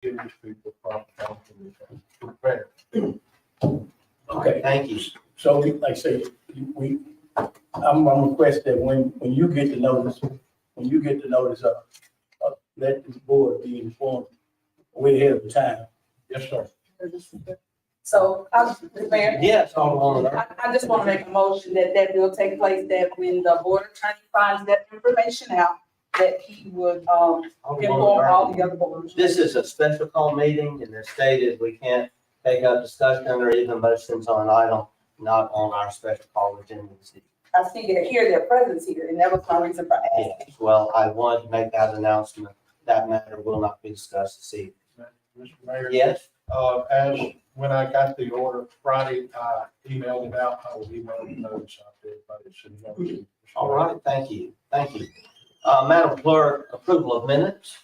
give these people proper counsel and prepare. Okay, Thank you. so like I say, I'm request that when you get the notice, let this board be informed way ahead of time. Yes, sir. So, Mayor, Yes, Alderwoman. I just want to make a motion that will take place, that when the board attorney finds that information out, that he would, inform all the other boards. This is a special call meeting, and it's stated we can't take up discussion or even motions on an item not on our special call agenda this evening. I see that here, their presence here, and that was my reason for asking. Yes, well, I wanted to make that announcement. That matter will not be discussed this evening. Mr. Mayor. Yes, As when I got the order Friday, I emailed it out. I will email the notice out to everybody. So you know. all right, thank you, thank you. Madam Clerk, approval of minutes.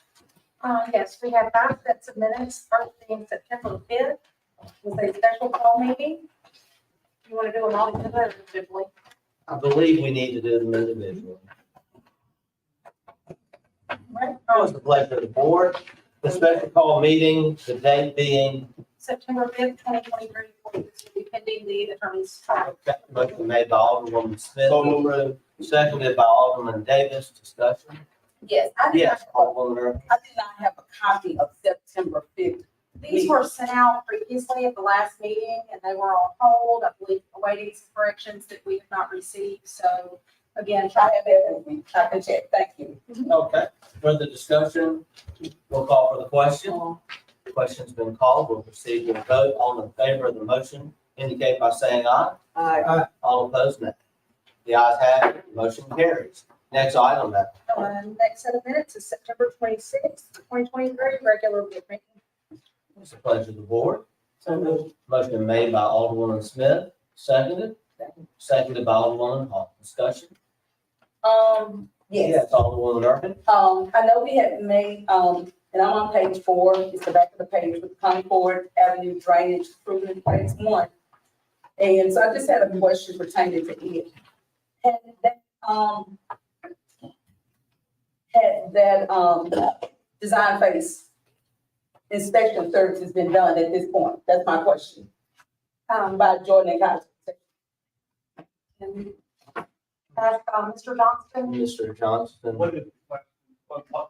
Yes, we have 5 sets of minutes. First being September 5th was a special call meeting. You want to do them all together or individually? I believe we need to do them individually. Right. What was the pleasure of the board? The special call meeting, the date being, September 5th, 2023, for this will be pending the attorney's trial. motion made by Alderwoman Smith, seconded by Alderman Davis. Discussion? Yes, Yes, Alderwoman Irving. I did not have a copy of September 5th. These were sent out previously at the last meeting and they were on hold, I believe, awaiting some corrections that we have not received. So again, I try have everything. I can check. Thank you. Okay, further discussion? We'll call for the question. The question's been called. We'll proceed with a vote. All in favor of the motion indicate by saying aye. All opposed, nay. The ayes have it. Motion carries. Next item, Madam. Next set of minutes is September 26th, 2023, regular board meeting. It's a pleasure of the board. Motion made by Alderwoman Smith, seconded by Alderwoman Hall. Discussion? Yes. Alderwoman Irving. I know we had made, and I'm on page 4, it's the back of the page with Concord Avenue Drainage Improvement Phase 1. And so I just had a question pertaining to it. Had that design phase inspection service has been done at this point? That's my question. By Jordan and Kaiser. And ask Mr. Johnston. Mr. Johnston. What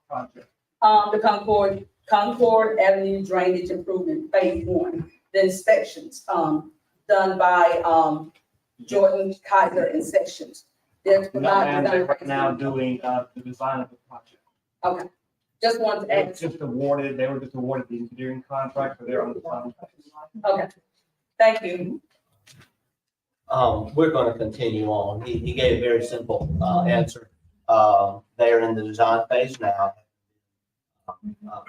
project? The Concord Avenue Drainage Improvement Phase 1, the inspections, done by, Jordan, Kaiser, and Sessions. They're No, ma'am, they're right design- now doing, the design of the project. Okay, just wanted to They were ask. just awarded the engineering contract, but they're on the contract. Okay, thank you. We're going to continue on. He gave a very simple, answer. They are in the design phase now.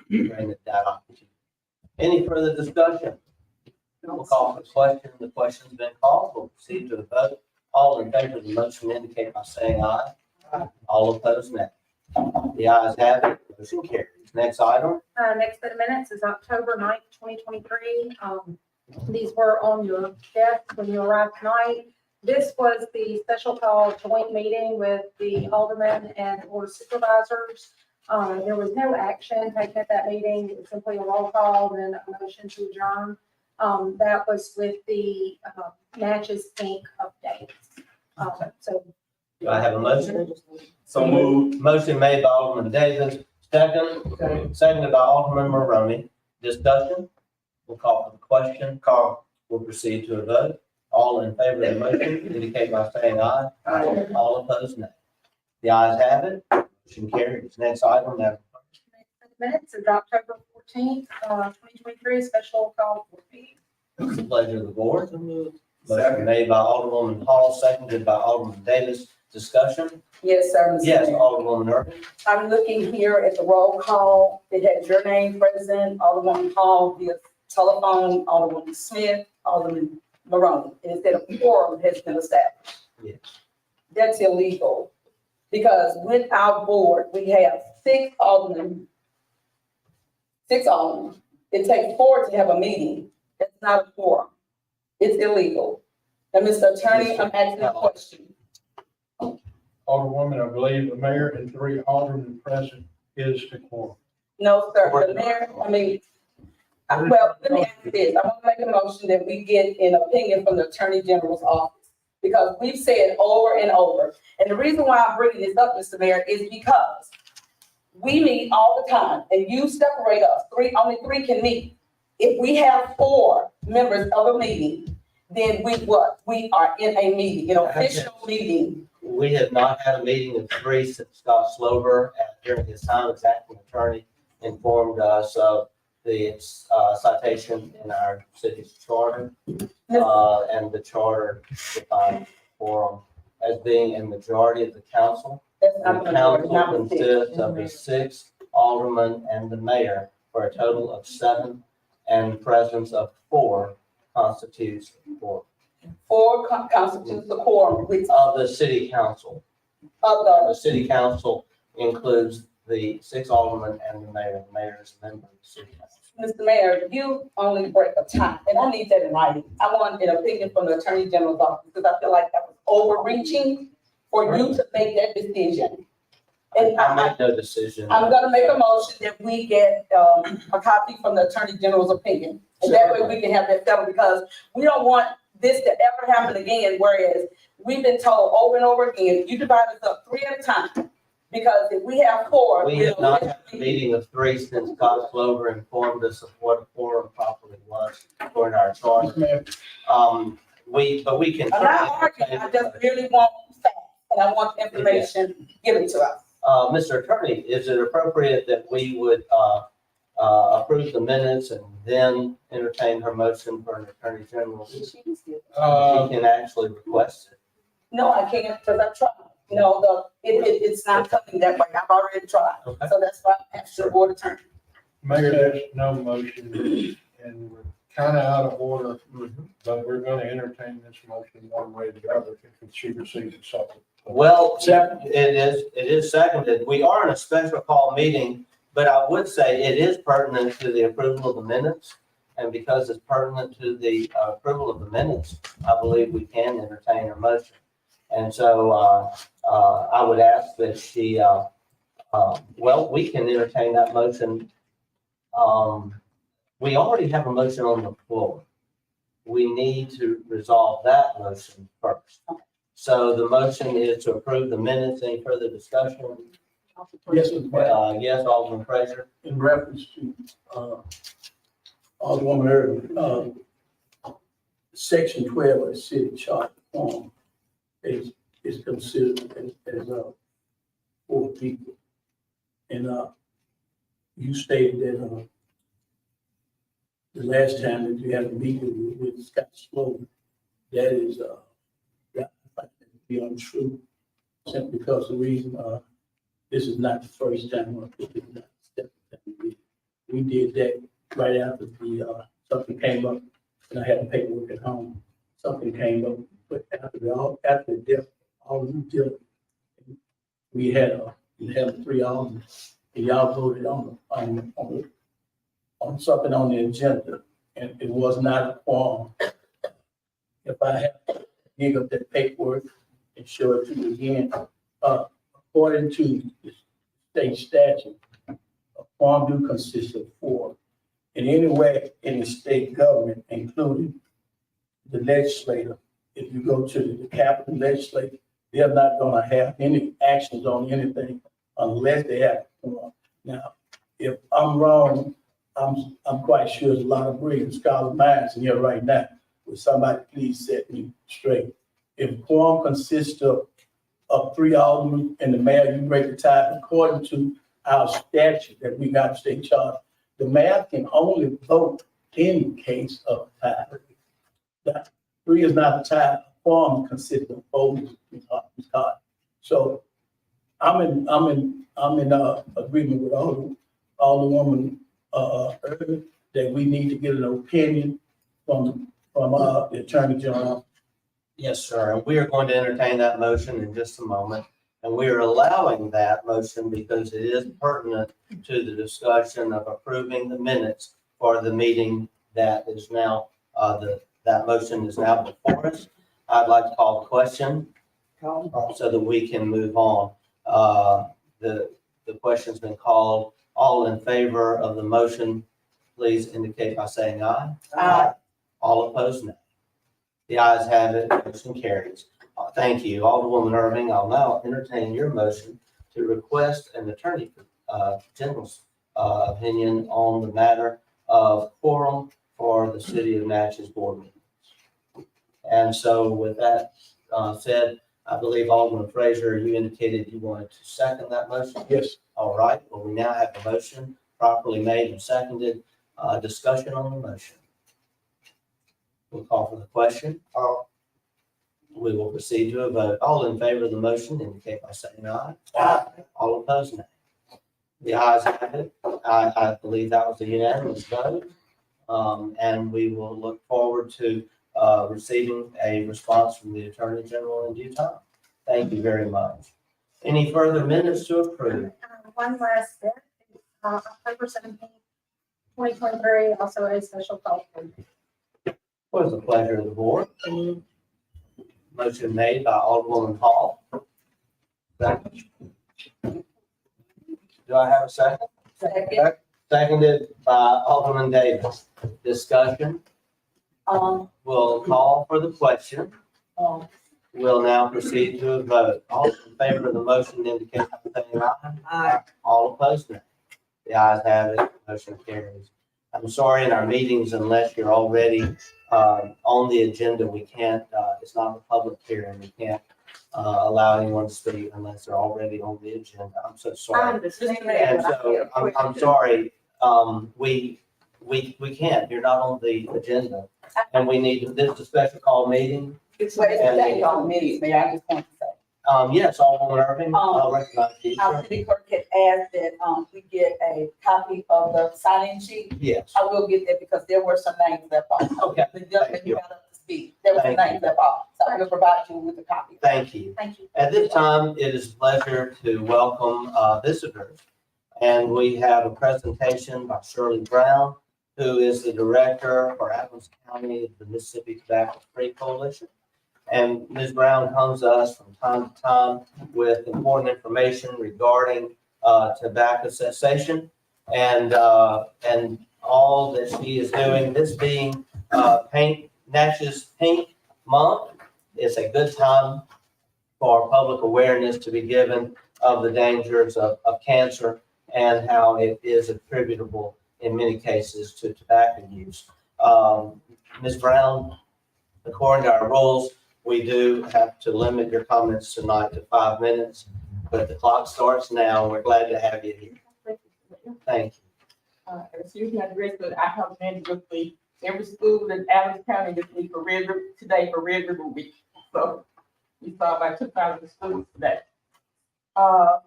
During the data opportunity. Any further discussion? We'll call for the question. The question's been called. We'll proceed to the vote. All in favor of the motion indicate by saying aye. All opposed, nay. The ayes have it. Motion carries. Next item. Next set of minutes is October 9th, 2023. These were on your desk when you arrived tonight. This was the special call joint meeting with the aldermen and board of supervisors. There was no action taken at that meeting. It was simply a roll call and a motion to adjourn. That was with the Natchez Inc. update. So Do I have a motion? So moved. Motion made by Alderman Davis, seconded by Alderman Maroney. Discussion? We'll call for the question. We'll proceed to a vote. All in favor of the motion indicate by saying aye. All opposed, nay. The ayes have it. Motion carries. Next item, Madam. minutes is October 14th, 2023, special call for meeting. It's a pleasure of the board. Motion made by Alderwoman Hall, seconded by Alderman Davis. Discussion? Yes, sir. Mr. Yes, Mayor. Alderwoman Irving. I'm looking here at the roll call. It has your name present, Alderman Hall via telephone, Alderman Smith, Alderman Maroney. And it said a quorum has been established. Yes. That's illegal. Because with our board, we have 6 aldermen. 6 aldermen. It takes 4 to have a meeting. That's not a quorum. It's illegal. And Mr. Attorney, I'm asking a question. Alderwoman, I believe the mayor and 3 aldermen present is the quorum. No, sir, the mayor, Well, let me ask you this, I want to make a motion that we get an opinion from the Attorney General's office. Because we've said over and over, and the reason why I'm bringing this up, Mr. Mayor, is because we meet all the time, and you separate us, only three can meet. If we have 4 members of a meeting, then we are in a meeting, an official meeting. We have not had a meeting of 3 since Scott Slover, during his time as acting attorney, informed us of the citation in our city's charter. And the charter defined quorum as being a majority of the council. That's The not the council number 6. consists of the 6 aldermen and the mayor for a total of 7, and presence of 4 constitutes a quorum. 4 constitutes the quorum, which Of the city council. of The city council includes the 6 aldermen and the mayor. The mayor is a member of the city council. Mr. Mayor, you only break a tie, and I need that in writing. I want an opinion from the Attorney General's office, because I feel like that was overreaching for you to make that decision. And I make no decision. I'm gonna make a motion that we get, a copy from the Attorney General's opinion. And that way we can have that settled, because we don't want this to ever happen again, whereas we've been told over and over again, you divide us up 3 at a time. Because if we have 4. We have not had a meeting of 3 since Scott Slover informed us of what a quorum properly was for our charter. But we can. I'm not arguing, I just really want facts, and I want information given to us. Mr. Attorney, is it appropriate that we would, approve the minutes and then entertain her motion for an attorney general? She can actually request it. No, I can't, because I tried. It's not coming that way. I've already tried. Okay. So that's why I asked your board attorney. Mayor, there's no motion, and we're kind of out of order, but we're going to entertain this motion one way or the other if she receives a second. Well, it is seconded. We are in a special call meeting, but I would say it is pertinent to the approval of the minutes. And because it's pertinent to the approval of the minutes, I believe we can entertain a motion. And so I would ask that she, we can entertain that motion. We already have a motion on the floor. We need to resolve that motion first. So the motion is to approve the minutes. Any further discussion? Yes, Mr. Mayor. Yes, Alderman Fraser. In reference to, Alderwoman Irvin, Section 12 of the city charter form is considered as 4 people. And, you stated that, the last time that you had a meeting with Scott Sloan, that is, that would be untrue, simply because the reason, this is not the first time, this is not the second time we did that right after something came up, and I had the paperwork at home. Something came up, but after the death, all of you did, we had 3 aldermen, and y'all voted on something on the agenda, and it was not a quorum. If I have to dig up that paperwork and show it to you again, according to the state statute, a quorum do consist of 4. And anywhere in the state government, including the legislature, if you go to the Capitol legislature, they're not gonna have any actions on anything unless they have a quorum. Now, if I'm wrong, I'm quite sure there's a lot of brilliant scholar minds in here right now. Would somebody please set me straight? If quorum consists of 3 aldermen and the mayor, you break the tie according to our statute that we got state charter. The mayor can only vote in case of tie. That 3 is not a tie. Quorum consists of 4. So I'm in agreement with Alderwoman Irvin that we need to get an opinion from the Attorney General. Yes, sir. And we are going to entertain that motion in just a moment. And we are allowing that motion because it is pertinent to the discussion of approving the minutes for the meeting that is now, that motion is now before us. I'd like to call the question so that we can move on. The question's been called. All in favor of the motion please indicate by saying aye. Aye. All opposed, no. The ayes have it, motion carries. Thank you, Alderwoman Irving. I'll now entertain your motion to request an attorney general's opinion on the matter of quorum for the City of Natchez board meetings. And so with that said, I believe Alderman Fraser, you indicated you wanted to second that motion. Yes. All right, well, we now have a motion properly made and seconded. Discussion on the motion. We'll call for the question. We will proceed to a vote. All in favor of the motion indicate by saying aye. Aye. All opposed, nay. The ayes have it. I believe that was a unanimous vote. And we will look forward to receiving a response from the Attorney General in due time. Thank you very much. Any further minutes to approve? One last bit, October 17th, 2023, also a special call. What is the pleasure of the board? Motion made by Alderwoman Hall. Second. Do I have a second? Second. Seconded by Alderman Davis. Discussion. We'll call for the question. We'll now proceed to a vote. All in favor of the motion indicate by saying aye. Aye. All opposed, no. The ayes have it, motion carries. I'm sorry, in our meetings, unless you're already on the agenda, we can't, it's not a public hearing. We can't allow anyone to speak unless they're already on the agenda. I'm so sorry. And so, I'm sorry, we can't, you're not on the agenda. And we need, this is a special call meeting. It's what it's saying on minutes, Mayor, I just want to say. Yes, Alderwoman Irving, I'll recognize you. Our city clerk had asked that, we get a copy of the sign-in sheet. Yes, I will get that because there were some names left off. okay, The gentleman Thank you you. got up to speak, there were some Thank you. names left off, so I will provide you with a copy. thank you. Thank you. At this time, it is a pleasure to welcome visitors. And we have a presentation by Shirley Brown, who is the director for Adams County of the Mississippi Tobacco Free Coalition. And Ms. Brown comes to us from time to time with important information regarding tobacco cessation and all that she is doing. This being Natchez Pink Month, it's a good time for public awareness to be given of the dangers of cancer and how it is attributable in many cases to tobacco use. Ms. Brown, according to our rules, we do have to limit your comments tonight to 5 minutes, but the clock starts now. We're glad to have you here. Thank you. Excuse me, but I have been with every school in Adams County this week for Red River, today for Red River Week. So we saw about 2,000 students today. The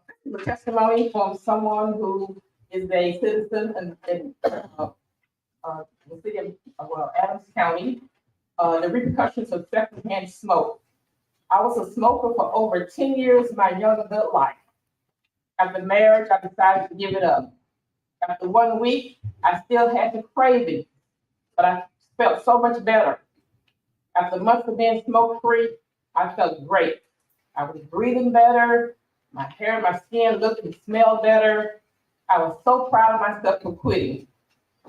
testimony from someone who is a citizen in the city of Adams County. The repercussions of secondhand smoke. I was a smoker for over 10 years of my young adult life. After marriage, I decided to give it up. After 1 week, I still had the craving, but I felt so much better. After months of being smoke-free, I felt great. I was breathing better. My hair, my skin looked and smelled better. I was so proud of myself for quitting.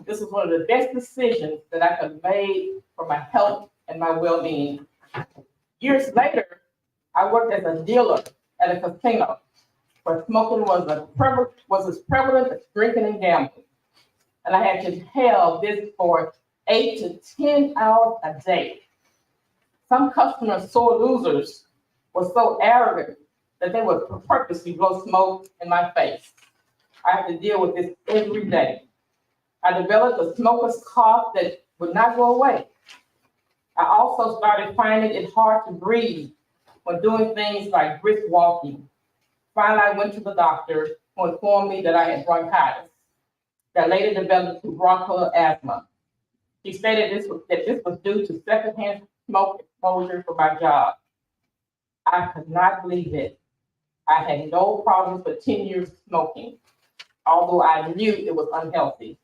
This was one of the best decisions that I could have made for my health and my well-being. Years later, I worked as a dealer at a casino where smoking was as prevalent as drinking and gambling. And I had to inhale this for 8 to 10 hours a day. Some customers, sore losers, were so arrogant that they would purposely blow smoke in my face. I have to deal with this every day. I developed a smoker's cough that would not go away. I also started finding it hard to breathe when doing things like brisk walking. Finally, I went to the doctor who informed me that I had bronchitis that later developed to bronchial asthma. He stated that this was due to secondhand smoke exposure for my job. I could not believe it. I had no problems for 10 years of smoking, although I knew it was unhealthy.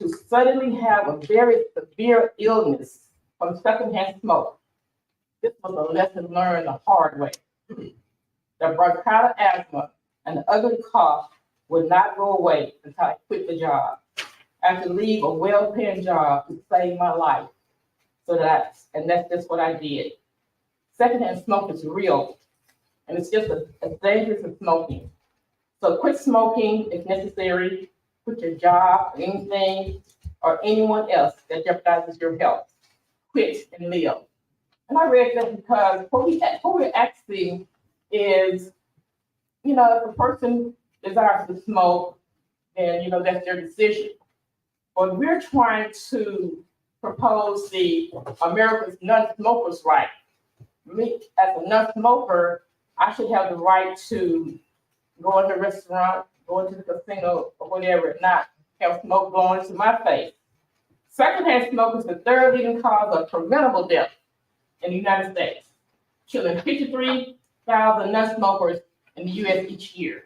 To suddenly have a very severe illness from secondhand smoke, this was a lesson learned the hard way. The bronchial asthma and the ugly cough would not go away until I quit the job. I had to leave a well-paying job to save my life. So and that's just what I did. Secondhand smoke is real, and it's just as dangerous as smoking. So quit smoking if necessary. Quit your job, anything, or anyone else that jeopardizes your health. Quit and live. And I read that because what we're asking is, if a person desires to smoke, then, that's their decision. But we're trying to propose the America's non-smokers' right. Me, as a non-smoker, I should have the right to go into a restaurant, go into the casino, or whatever, and not have smoke blowing into my face. Secondhand smoke is the third leading cause of preventable death in the United States, killing 53,000 non-smokers in the US each year.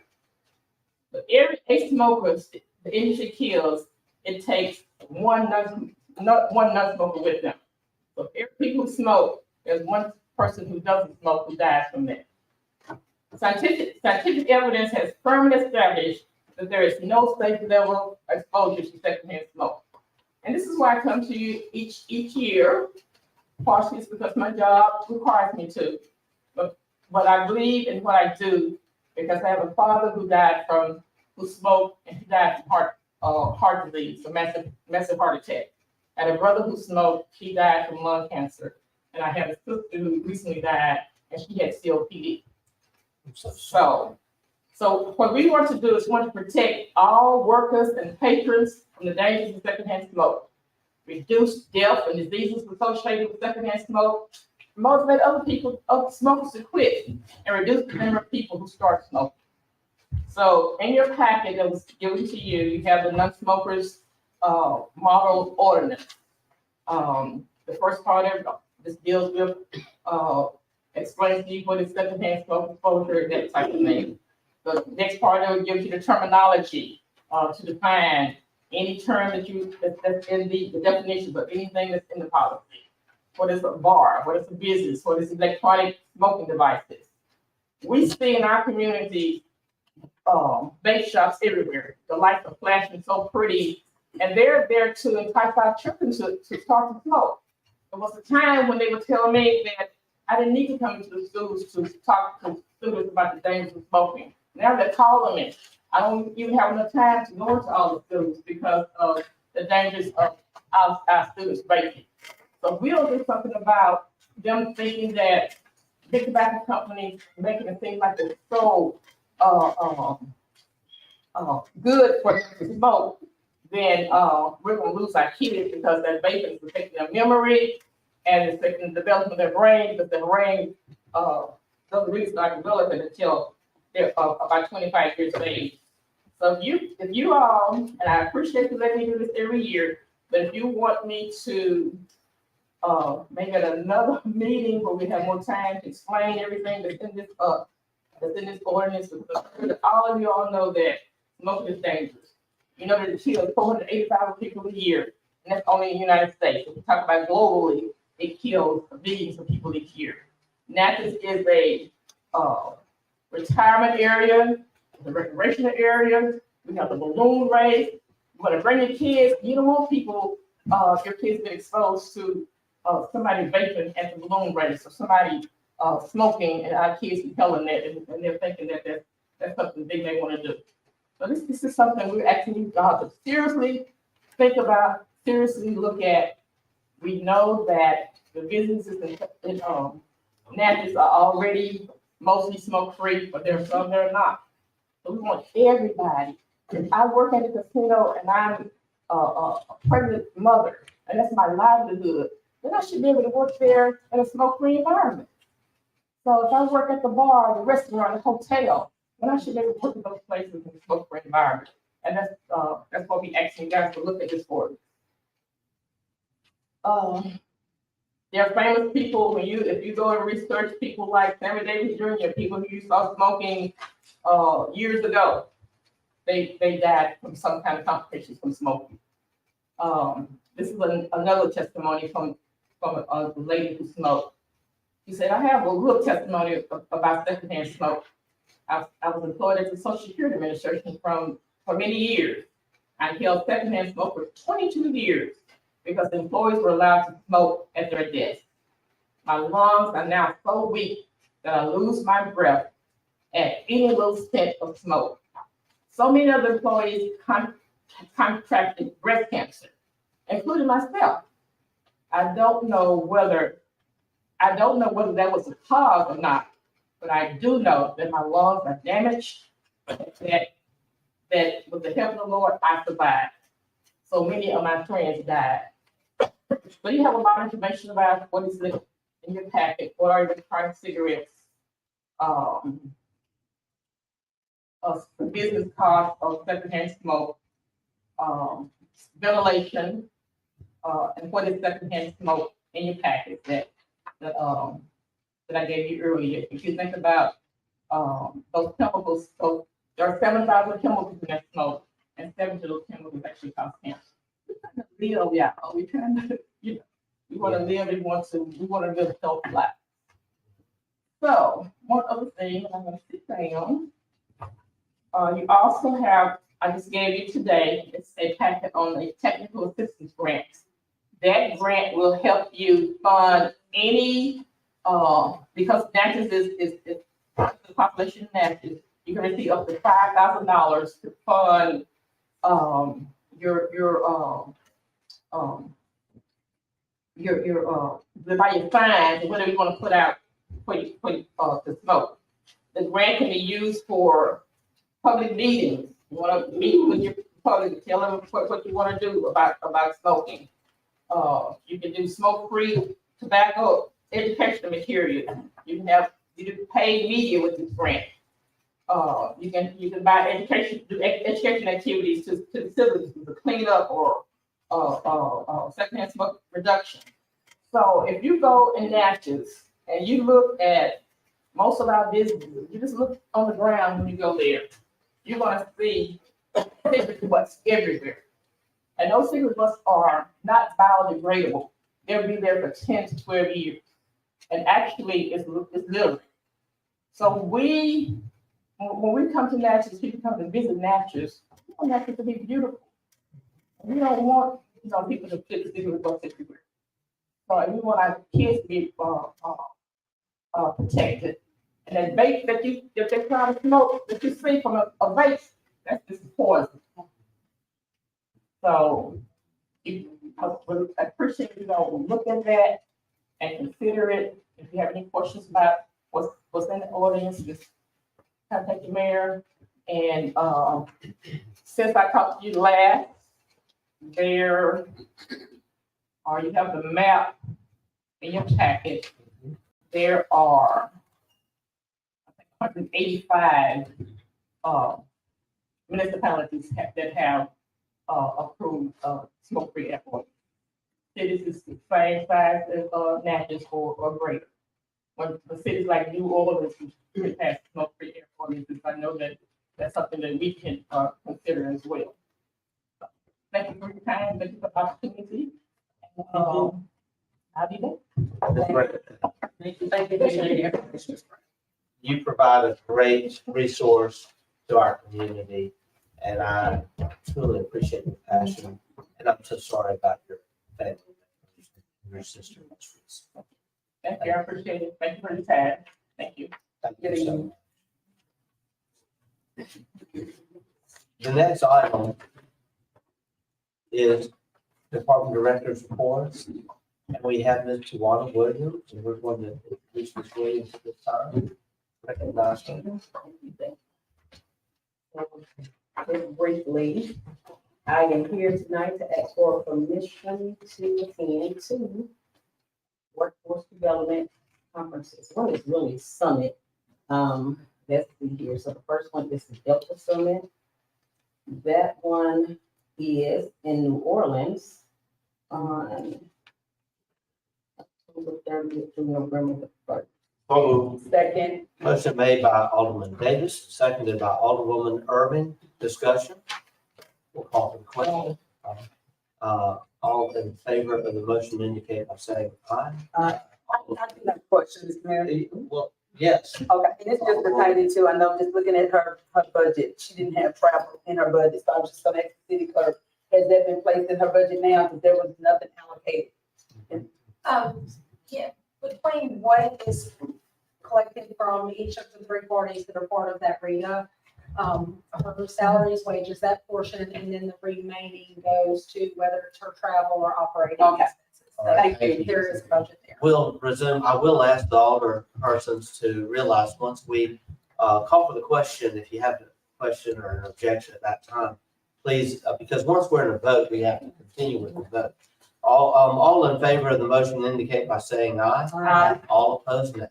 But every 8 smokers the industry kills, it takes one non-smoker with them. So every people who smoke, there's one person who doesn't smoke who dies from that. Scientific evidence has firmly established that there is no safe level of exposure to secondhand smoke. And this is why I come to you each year. Partially it's because my job requires me to. But I believe in what I do because I have a father who smoked, and he died from heart disease, a massive heart attack. I had a brother who smoked, he died from lung cancer. And I had a sister who recently died, and she had COPD. So what we want to do is want to protect all workers and patrons from the dangers of secondhand smoke, reduce death and diseases associated with secondhand smoke, motivate other smokers to quit, and reduce the number of people who start smoking. So in your packet that was given to you, you have the non-smokers model ordinance. The first part of this deals with explains to you what is secondhand smoke exposure and that type of thing. The next part of it gives you the terminology to define any term that's in the definitions of anything that's in the policy. What is a bar? What is a business? What is electronic smoking devices? We see in our community vape shops everywhere. The lights are flashing so pretty, and they're there to entice our children to start to smoke. There was a time when they were telling me that I didn't need to come into the schools to talk to students about the dangers of smoking. Now they're calling me. I don't even have enough time to go into all the schools because of the dangers of our students vaping. So we'll do something about them thinking that big tobacco companies making it seem like it's so good for them to smoke, then we're gonna lose our kids because that vaping is affecting their memory and it's affecting the development of their brain, because their brain doesn't really start developing until they're about 25 years of age. So if you all, and I appreciate you letting me do this every year, but if you want me to make it another meeting where we have more time to explain everything that's in this ordinance, because all of you all know that smoking is dangerous. You know that it kills 480,000 people a year, and that's only in the United States. If we talk about globally, it kills millions of people each year. Natchez is a retirement area, the recreational area. We have the balloon race. You want to bring your kids. You don't want people, your kids get exposed to somebody vaping at the balloon race or somebody smoking, and our kids be telling that, and they're thinking that that's something they may want to do. So this is something we're asking you all to seriously think about, seriously look at. We know that the businesses in Natchez are already mostly smoke-free, but there are some that are not. So we want everybody. If I work at a casino and I'm a pregnant mother, and that's my livelihood, then I should be able to work there in a smoke-free environment. So if I work at the bar, the restaurant, the hotel, then I should be able to work in those places in a smoke-free environment. And that's what we asking you guys to look at this for. There are famous people if you go and research people like Sammy Davis Jr., people who you saw smoking years ago, they died from some kind of complications from smoking. This is another testimony from a lady who smoked. She said, I have a little testimony about secondhand smoke. I was employed as a Social Security Administration for many years. I held secondhand smoke for 22 years because employees were allowed to smoke at their desk. My lungs are now so weak that I lose my breath at any little scent of smoke. So many other employees contracted breast cancer, including myself. I don't know whether that was the cause or not, but I do know that my lungs are damaged, that with the help of the Lord, I survived. So many of my friends died. So you have a lot of information about what is in your packet, what are your current cigarettes, a business cost of secondhand smoke, ventilation, and what is secondhand smoke in your packet that I gave you earlier. If you think about those chemicals, so there are 7,000 chemicals in that smoke, and 7 of those chemicals actually cause cancer. Live, yeah. We trying to, we want to live. We want to live a healthy life. So one other thing, I'm going to sit down. You also have, I just gave you today, it's a packet on a technical assistance grant. That grant will help you fund any, because Natchez is the population of Natchez, you can receive up to $5,000 to fund by your fines and whatever you want to put out to smoke. The grant can be used for public meetings. You want to meet with your public, tell them what you want to do about smoking. You can do smoke-free tobacco educational material. You do paid media with this grant. You can buy education activities to facilities to clean up or secondhand smoke reduction. So if you go in Natchez and you look at most of our businesses, you just look on the ground when you go there, you're gonna see cigarette butts everywhere. And those cigarette butts are not biodegradable. They'll be there for 10 to 12 years. And actually, it's littering. So when we come to Natchez, people come to visit Natchez, we want Natchez to be beautiful. We don't want people to put cigarette butts everywhere. So we want our kids to be protected. And that vape that they try to smoke, that you see from a vape, that's just poison. So I appreciate you look at that and consider it. If you have any questions about what's in the audience, just contact the mayor. And since I talked to you last, you have the map in your packet. There are 185 municipalities that have approved smoke-free airport. Cities is the same size as Natchez or greater. When the cities like New Orleans have smoke-free airport, I know that that's something that we can consider as well. So, thank you for your time. Thank you for the opportunity. I'll be there. Thank you. You provide a great resource to our community, and I truly appreciate your passion. And I'm so sorry about your family, your sister. Thank you. I appreciate it. Thank you for your time. Thank you. Thank you so much. The next item is Department Director's reports. And we have Ms. Tawana Williams, and we're going to introduce Ms. Williams at this time. Recognize her. Just briefly, I am here tonight to ask for permission to attend 2 workforce development conferences. One is really summit. That's here. So the first one is the Delta Summit. That one is in New Orleans on October 30th to November 1st. Second. Motion made by Alderman Davis, seconded by Alderwoman Irving. Discussion. We'll call for the question. All in favor of the motion indicate by saying aye. I do have questions, Mayor. Well, Yes, Okay, and it's just pertaining to, I know, just looking at her budget, she didn't have travel in her budget, so I was just gonna ask the city clerk, has that been placed in her budget now, because there was nothing allocated? Yeah, between what is collected from each of the three parties that are part of that RETA, her salaries, wages, that portion, and then the remaining goes to whether it's her travel or operating Okay. expenses. All right, So thank you. there is a budget there. we'll resume. I will ask the alder persons to realize once we call for the question, if you have a question or an objection at that time, please, because once we're in a vote, we have to continue with the vote. All in favor of the motion indicate by saying aye. Aye. All opposed, nay.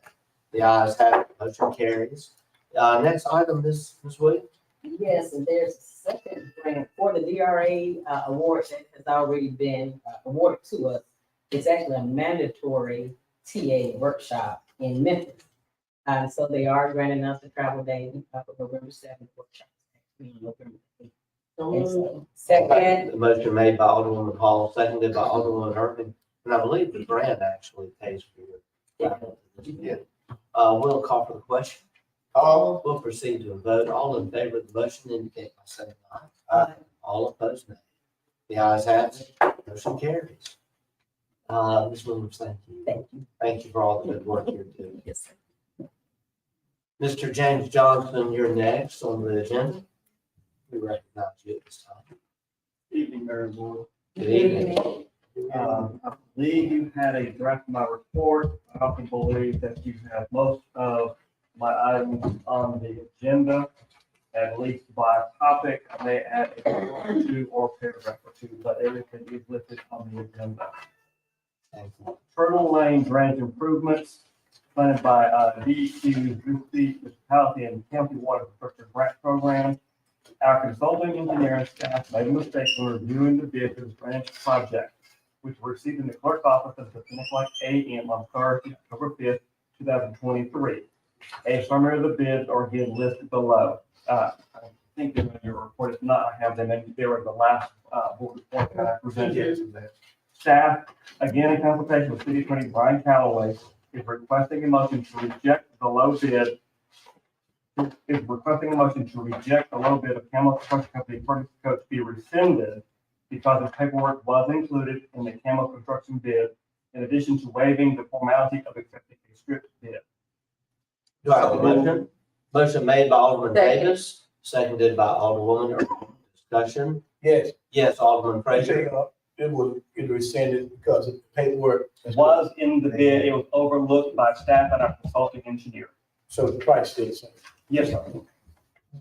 The ayes have it, motion carries. Next item, Ms. Williams. Yes, and there's a second grant for the DRA award that has already been awarded to us. It's actually a mandatory TA workshop in Memphis. So they are granting us the travel day for November 7th workshop. November 8th. And so, Second, The motion made by Alderwoman Hall, seconded by Alderwoman Irving, and I believe the grant actually pays for your. Yeah. We'll call for the question. We'll proceed to a vote. All in favor of the motion indicate by saying aye. Aye. All opposed, nay. The ayes have it, motion carries. Ms. Williams, thank you. thank you. Thank you for all the good work you're doing. Yes, sir. Mr. James Johnson, you're next on the agenda. We recognize you at this time. Evening, Mayor and Board. Good evening. I believe you had a draft of my report. I also believe that you have most of my items on the agenda, at least by topic. I may add a paragraph or two or paragraph or two, but everything is listed on the agenda. Thank you. Turtle Lane drainage improvements funded by DEQ, Municipality and County Water Infrastructure Grant Program. Our consulting engineer and staff made a mistake when reviewing the bid for this drainage project, which was received in the clerk's office at 10:00 a.m. on Thursday, October 5th, 2023. A summary of the bids are again listed below. I think they're in your report. If not, I have them in there in the last board report that I presented. Staff, again in consultation with City Attorney Brian Calloway, is requesting a motion to reject the low bid. Is requesting a motion to reject the low bid of Camel Construction Company Purchase Code to be rescinded because the paperwork was included in the Camel Construction bid, in addition to waiving the formality of accepting a script bid. Do I have a motion? Motion made by Alderman Second. Davis, seconded by Alderwoman Irving. Discussion? Yes, Yes, Alderman Fraser. it was rescinded because of paperwork. Was in the bid, it was overlooked by staff and our consulting engineer. So the price stayed the same. Yes, sir.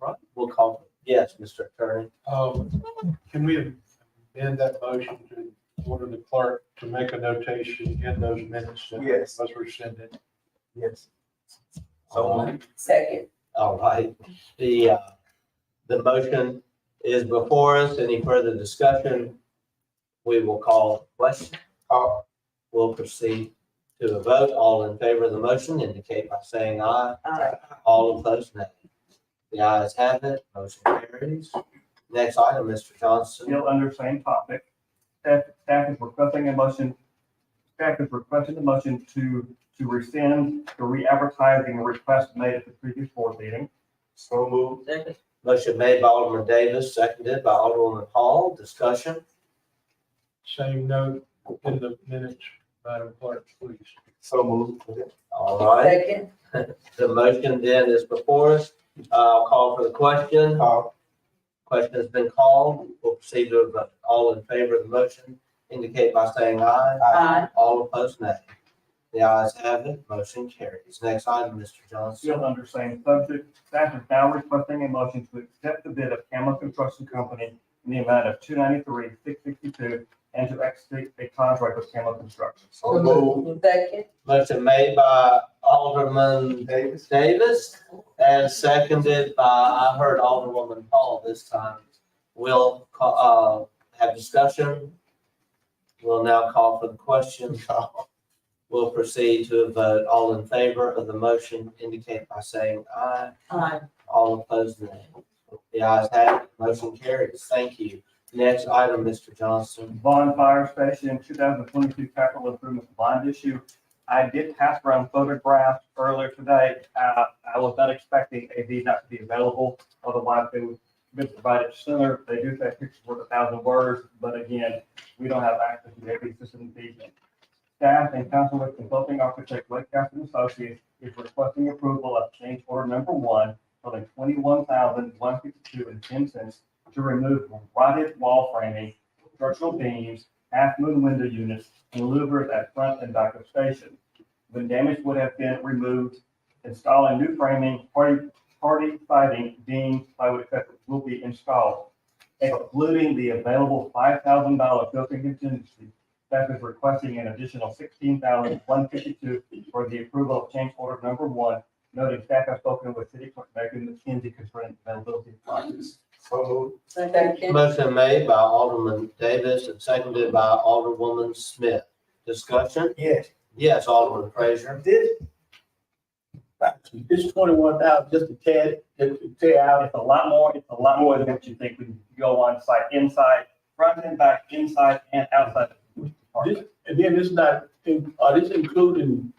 Right, we'll call. Yes, Mr. Attorney. Can we amend that motion to order the clerk to make a notation in those minutes that Yes. was rescinded? Yes. second, All right, the motion is before us. Any further discussion? We will call the question. We'll proceed to a vote. All in favor of the motion indicate by saying aye. Aye. All opposed, nay. The ayes have it, motion carries. Next item, Mr. Johnson. Still under same topic. Staff is requesting a motion to rescind the re-advertising request made at the previous board meeting. So moved. Motion made by Alderman Davis, seconded by Alderwoman Hall. Discussion? Same note in the minutes, Madam Clerk, please. So moved. All right, second, the motion then is before us. I'll call for the question. Question has been called. We'll proceed to a vote. All in favor of the motion indicate by saying aye. aye, All opposed, nay. The ayes have it, motion carries. Next item, Mr. Johnson. Still under same subject. Staff is now requesting a motion to accept the bid of Camel Construction Company in the amount of $293,662 and to execute a contract with Camel Construction. second, Motion made by Alderman Davis and seconded by, I heard Alderwoman Paul this time. We'll have discussion. We'll now call for the question. We'll proceed to a vote. All in favor of the motion indicate by saying aye. aye, All opposed, nay. The ayes have it, motion carries. Thank you. Next item, Mr. Johnson. Vaughn Fire Station 2022 capital improvement bond issue. I did pass around photographs earlier today. I was not expecting AV not to be available, otherwise they would have been provided sooner. They do say pictures worth 1,000 words, but again, we don't have access to the AV system this evening. Staff and council with consulting architect Lake Castle Associates is requesting approval of change order number 1 totaling $21,152.10 to remove rotted wall framing, structural beams, half moon window units, and louvers at front and back of station. When damage would have been removed, installing new framing, party siding, beams, plywood, etc. will be installed, excluding the available $5,000 built-in contingency. Staff is requesting an additional $16,152 for the approval of change order number 1. Noting staff has spoken with City Clerk Megan McKenzie concerning availability of funds. Motion made by Alderman Davis and seconded by Alderwoman Smith. Discussion? Yes, Yes, Alderman Fraser. this 21,000, just to tear out. It's a lot more than what you think when you go on site, inside, front and back, inside and outside. This, and then this not, this including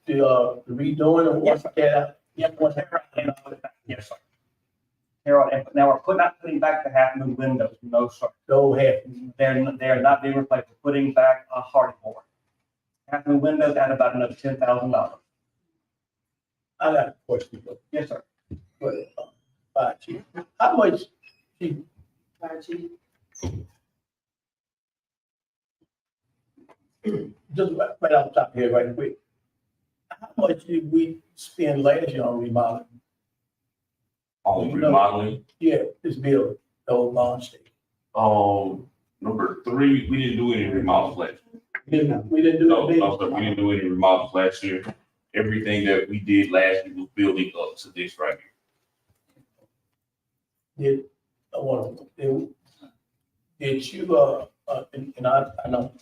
the redoing of what's that? Yes, what's there, and all of that. Yes, sir. Harold, and now we're not putting back the half moon windows, no, sir. Go ahead. They're not being replaced, we're putting back a hardy board. Half moon windows at about another $10,000. I got a question. Yes, sir. Fire chief, how much, chief, just right off the top here, right quick. How much did we spend last year on remodeling? On remodeling, Yeah, this building, the old bond state. number 3, we didn't do any remodels last year. We didn't do No, it. no, sir, we didn't do any remodels last year. Everything that we did last year was building up to this right here. Did you, and I know,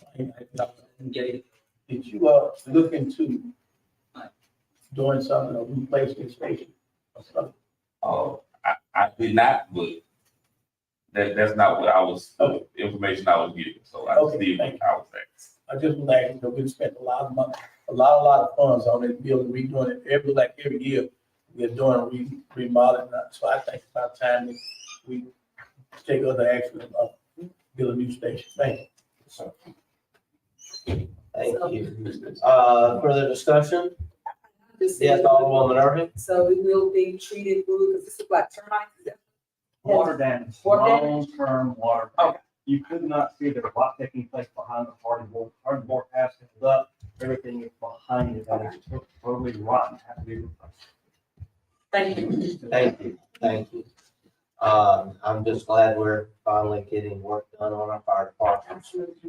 did you, look into doing something or replacing station or something? I did not, but that's not what I was, the information I was getting, so I Okay, still, thank you. I was saying. I just like, we spent a lot of money, a lot of funds on this building, redoing it every year. We're doing remodeling, so I think it's about time that we take other action of build a new station. Thank you. Thank you. Further discussion? Yes, Alderwoman Irving? So we will be treated good, because this is like termites. Water damage, Water damage? long-term water. Okay. You could not see the rot taking place behind the hardy board. Hardy board has to hold up, everything is behind it, that is totally rotten, has to be replaced. Thank you. Thank you, thank you. I'm just glad we're finally getting work done on our fire department.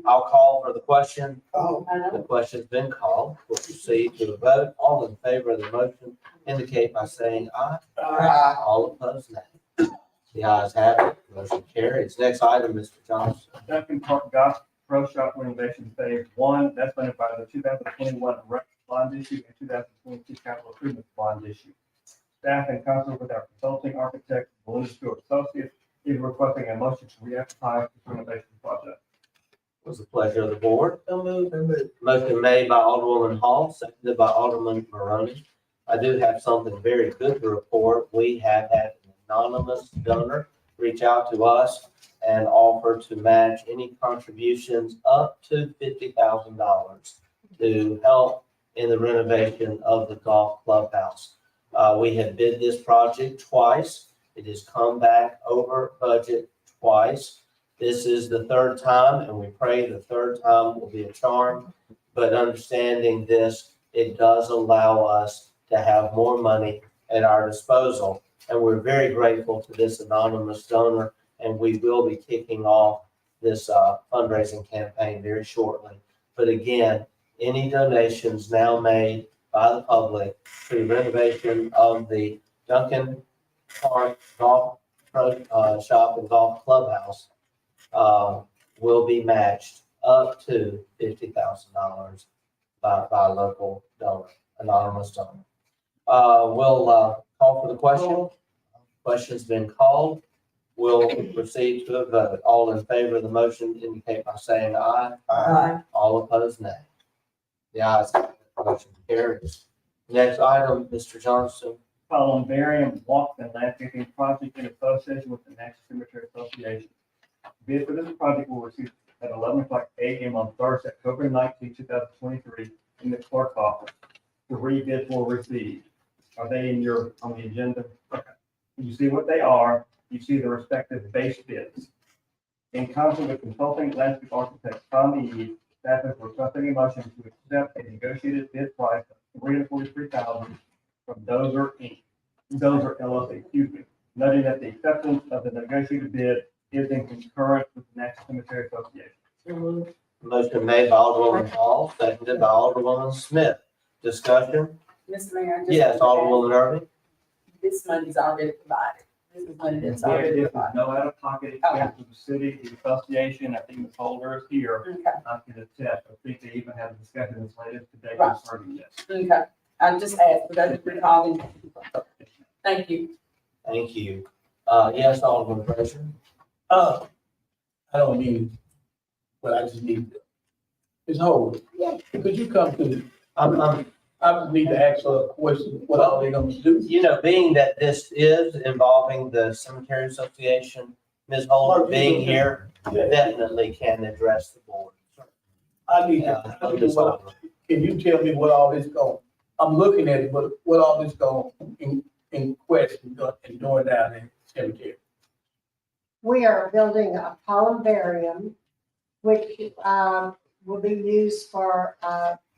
I'll call for the question. The question's been called. We'll proceed to the vote. All in favor of the motion indicate by saying aye. Aye. All opposed, nay. The ayes have it. Motion carries. Next item, Mr. Johnson. Duncan Park Golf Pro Shop renovation phase 1, that's funded by the 2021 rec bond issue and 2022 capital improvement bond issue. Staff and council with our consulting architect, Belinda Stewart Associates, is requesting a motion to re-advertise this renovation project. It was the pleasure of the board. Motion made by Alderwoman Hall, seconded by Alderman Maroney. I do have something very good to report. We have had an anonymous donor reach out to us and offer to match any contributions up to $50,000 to help in the renovation of the golf clubhouse. We have bid this project twice. It has come back over budget twice. This is the third time, and we pray the third time will be a charm. But understanding this, it does allow us to have more money at our disposal. And we're very grateful to this anonymous donor, and we will be kicking off this fundraising campaign very shortly. But again, any donations now made by the public to the renovation of the Duncan Park Golf Shop and Golf Clubhouse will be matched up to $50,000 by a local donor, anonymous donor. We'll call for the question. Question's been called. We'll proceed to a vote. All in favor of the motion indicate by saying aye. Aye. All opposed, nay. The ayes have it. Motion carries. Next item, Mr. Johnson. Columbarium Walk and Landscaping Project in association with the National Cemetery Association. Bid for this project will receive at 11:00 a.m. on Thursday, October 19, 2023, in the clerk's office. 3 bids were received. Are they on the agenda? Okay. You see what they are. You see the respective base bids. In concert with consulting landscape architect Tommy Eve, staff is requesting a motion to accept a negotiated bid price of $343,000 from Dozer Inc. Dozer LLC, excuse me, noting that the acceptance of the negotiated bid is in concurrence with the National Cemetery Association. Motion made by Alderwoman Hall, seconded by Alderwoman Smith. Discussion? Mr. Mayor, I just. Yes, Alderwoman Irving? This money's already provided. This is money that's There already is provided. no out-of-pocket expense to the city, the association. I think Ms. Holder is here. Okay, I can attest. I think they even had a discussion this latest today Right. concerning this. okay. I just asked, but I didn't recall. Thank you. Thank you. Yes, Alderman Fraser? I don't need, but I just need, Ms. Holden, could you come to, I just need to ask her a question, what are they gonna do? You know, being that this is involving the Cemetery Association, Ms. Holder being here definitely can address the board. I need Yeah, to, Ms. Holder. can you tell me what all this going, I'm looking at it, but what all this going in question and doing down in cemetery? We are building a columbarium, which will be used for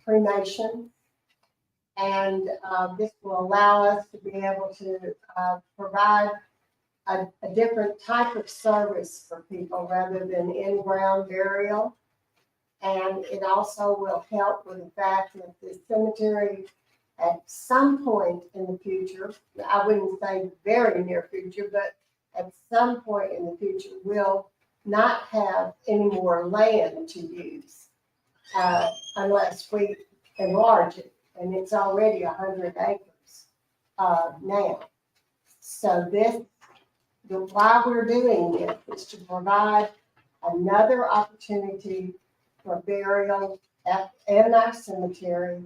cremation. And this will allow us to be able to provide a different type of service for people rather than in-ground burial. And it also will help with the fact that the cemetery at some point in the future, I wouldn't say very near future, but at some point in the future will not have any more land to use unless we enlarge it. And it's already 100 acres now. So why we're doing this is to provide another opportunity for burial in our cemetery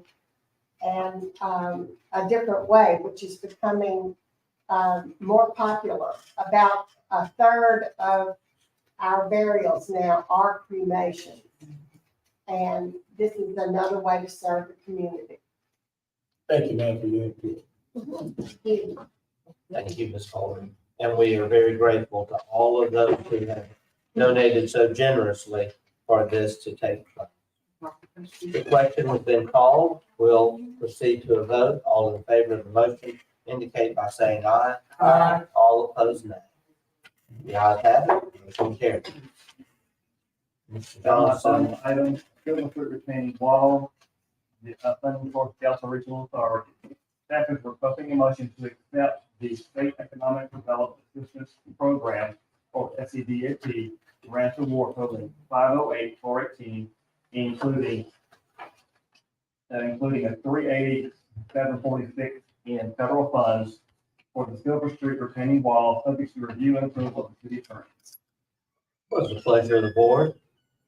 and a different way, which is becoming more popular. About a third of our burials now are cremation. And this is another way to serve the community. Thank you, ma'am, for your input. Thank you, Ms. Holder. And we are very grateful to all of those who have donated so generously for this to take place. The question has been called. We'll proceed to a vote. All in favor of the motion indicate by saying aye. Aye. All opposed, nay. The ayes have it. Motion carried. Mr. Johnson. Final item, Children's Street retaining wall, the funding for Council Regional Authority. Staff is requesting a motion to accept the State Economic Development Assistance Program, or SEDAP, grant award totaling $508,418, including a $380,746 in federal funds for the Silver Street retaining wall, subject to review and approval of the city attorney. What's the pleasure of the board?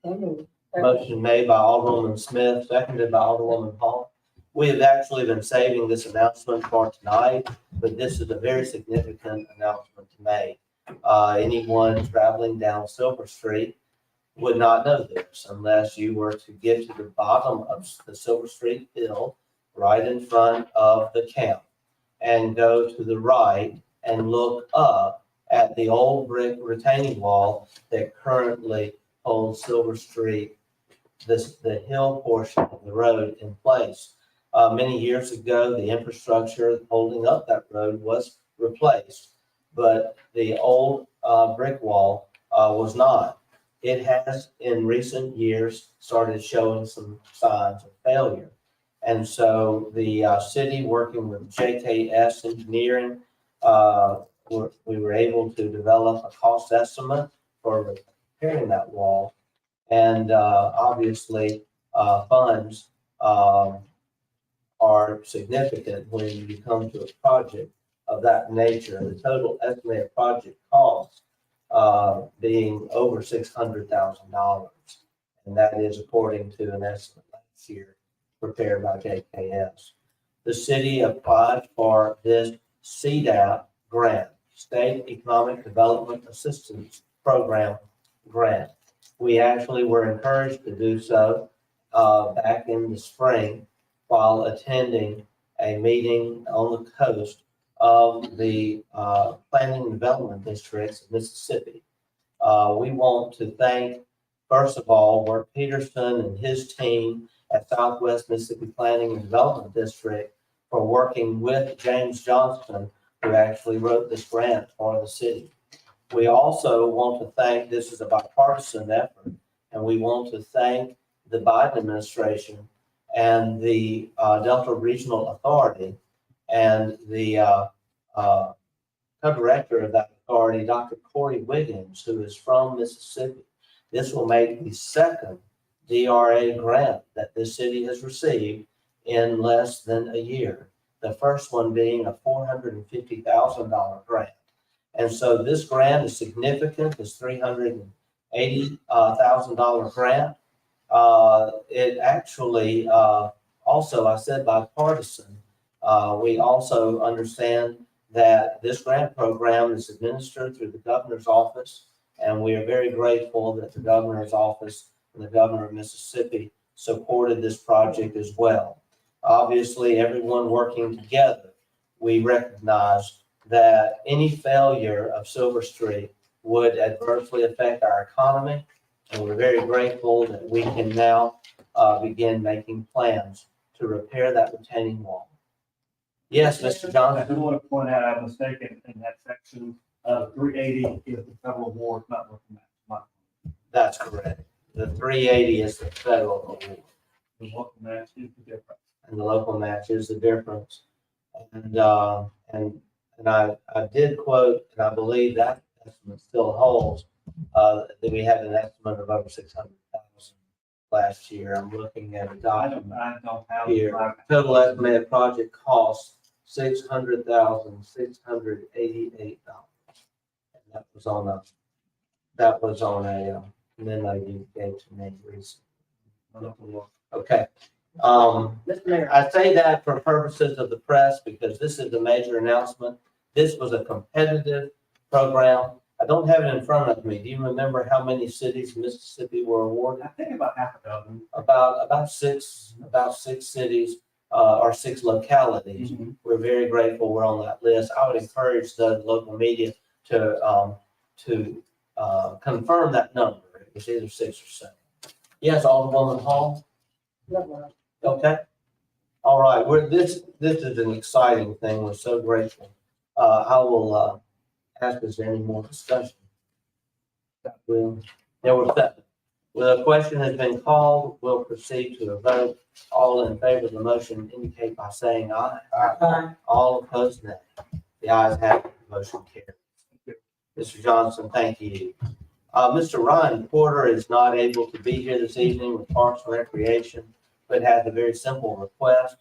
Motion made by Alderwoman Smith, seconded by Alderwoman Hall. We have actually been saving this announcement for tonight, but this is a very significant announcement to make. Anyone traveling down Silver Street would not know this unless you were to get to the bottom of the Silver Street Hill, right in front of the camp, and go to the right and look up at the old brick retaining wall that currently holds Silver Street, the hill portion of the road in place. Many years ago, the infrastructure holding up that road was replaced, but the old brick wall was not. It has in recent years started showing some signs of failure. And so the city, working with JKS Engineering, we were able to develop a cost estimate for repairing that wall. And obviously, funds are significant when you come to a project of that nature. The total estimated project cost being over $600,000. And that is according to an estimate last year prepared by JKS. The city applied for this CDAP grant, State Economic Development Assistance Program grant. We actually were encouraged to do so back in the spring while attending a meeting on the coast of the Planning and Development Districts of Mississippi. We want to thank, first of all, Wirt Peterson and his team at Southwest Mississippi Planning and Development District for working with James Johnston, who actually wrote this grant for the city. We also want to thank, this is a bipartisan effort, and we want to thank the Biden administration and the Delta Regional Authority and the co-director of that authority, Dr. Corey Wiggins, who is from Mississippi. This will make the second DRA grant that this city has received in less than a year. The first one being a $450,000 grant. And so this grant is significant, this $380,000 grant. It actually also, I said bipartisan, we also understand that this grant program is administered through the governor's office, and we are very grateful that the governor's office and the governor of Mississippi supported this project as well. Obviously, everyone working together, we recognize that any failure of Silver Street would adversely affect our economy, and we're very grateful that we can now begin making plans to repair that retaining wall. Yes, Mr. I Johnson? do want to point out, I'm mistaken in that section, 380 is the federal award, not local match. That's correct. The 380 is the federal award, The local match is the difference. and the local match is the difference. And I did quote, and I believe that estimate still holds, that we had an estimate of over 600,000 last year. I'm looking at a I document don't have. here. Total estimated project cost $600,688. And that was on a memo you gave to me recently. Okay. Mr. Mayor, I say that for purposes of the press because this is a major announcement. This was a competitive program. I don't have it in front of me. Do you remember how many cities in Mississippi were awarded? I think about half a dozen. About six cities or six localities. We're very grateful we're on that list. I would encourage the local media to confirm that number. It was either 6 or 7. Yes, Alderwoman Hall. Okay. All right. This is an exciting thing. We're so grateful. I will ask, is there any more discussion? There were 7. Well, the question has been called. We'll proceed to a vote. All in favor of the motion indicate by saying aye. Aye. All opposed, nay. The ayes have it. The motion carries. Mr. Johnson, thank you. Mr. Ryan Porter is not able to be here this evening with Parks and Recreation, but has a very simple request.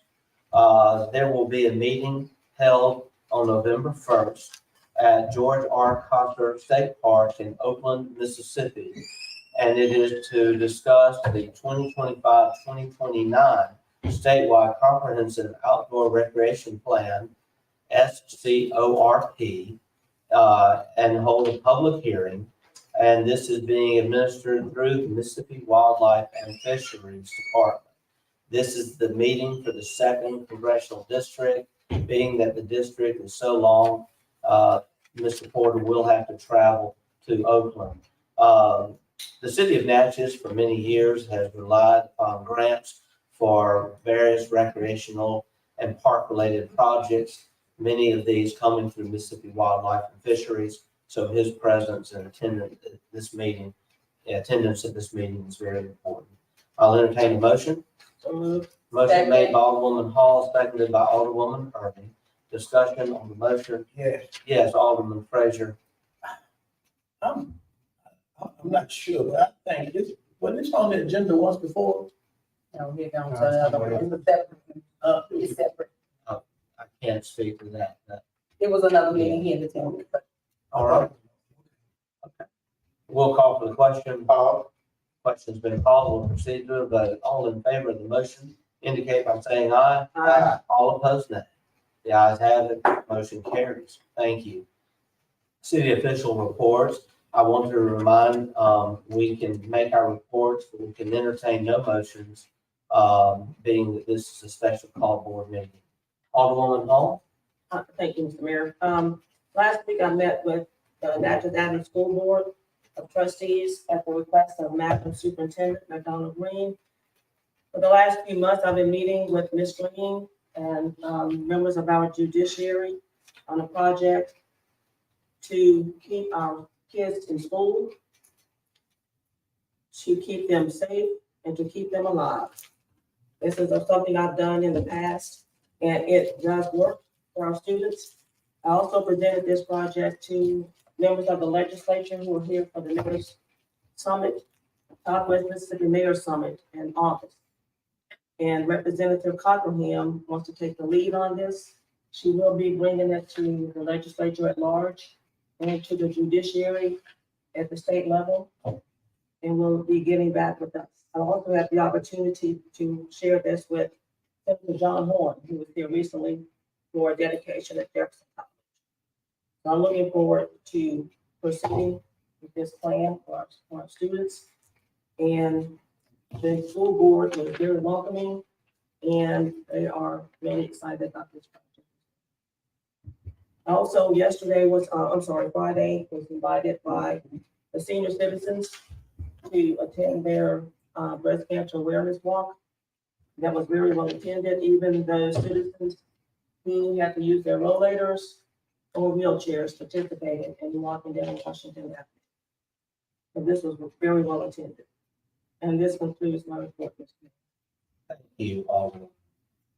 There will be a meeting held on November 1st at George R. Coster State Park in Oakland, Mississippi. And it is to discuss the 2025-2029 statewide comprehensive outdoor recreation plan, SCORP, and hold a public hearing. And this is being administered through the Mississippi Wildlife and Fisheries Department. This is the meeting for the 2nd Congressional District. Being that the district is so long, Mr. Porter will have to travel to Oakland. The city of Natchez for many years has relied upon grants for various recreational and park-related projects, many of these coming through Mississippi Wildlife and Fisheries. So his presence and attendance at this meeting is very important. I'll entertain a motion. Motion made by Alderwoman Hall, seconded by Alderwoman Irving. Discussion on the motion. Yes, Alderman Frazier. I'm not sure, but I think was this on the agenda once before? No, here comes another one. It's a separate. It's separate. I can't speak to that. It was another meeting here in the town. All right. Okay. We'll call for the question. Question's been called. We'll proceed to a vote. All in favor of the motion indicate by saying aye. Aye. All opposed, nay. The ayes have it, motion carries. Thank you. City official reports. I want to remind, we can make our reports, but we can entertain no motions, being that this is a special call board meeting. Alderwoman Hall? Thank you, Mr. Mayor. Last week I met with the Natchez Avenue School Board of Trustees at the request of Madam Superintendent McDonald Green. For the last few months, I've been meeting with Ms. Green and, members of our judiciary on a project to keep our kids in school, to keep them safe, and to keep them alive. This is something I've done in the past, and it does work for our students. I also presented this project to members of the legislature who were here for the Mayor's Summit, Southwest Mississippi Mayor's Summit in August. And Representative Cockerham wants to take the lead on this. She will be bringing it to the legislature at large and to the judiciary at the state level, and will be getting back with us. I also had the opportunity to share this with Senator John Horn, who was here recently for dedication at Jefferson College. So I'm looking forward to proceeding with this plan for our students. And the school board was very welcoming, and they are really excited about this project. Also, Friday was invited by the senior citizens to attend their breast cancer awareness walk. That was very well attended. Even the citizens who had to use their rollators or wheelchairs participated in walking down Washington Avenue. And this was very well attended. And this concludes my report. Mr. Mayor. Thank you, Alderman.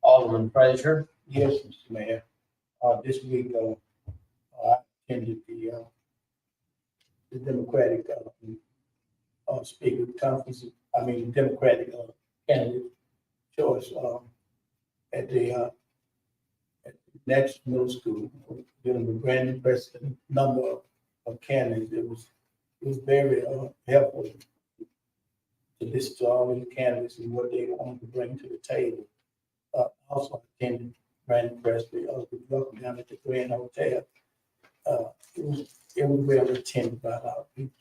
Alderman Frazier? Yes, Mr. Mayor. This week, I attended the Democratic, Speaker Conference, Democratic, candidate choice, at the Natchez Middle School, dealing with brand impressive number of candidates. It was very, helpful to listen to all these candidates and what they want to bring to the table. Also attended Brandon Presley, welcome down at the Grand Hotel. It was well attended by a lot of people.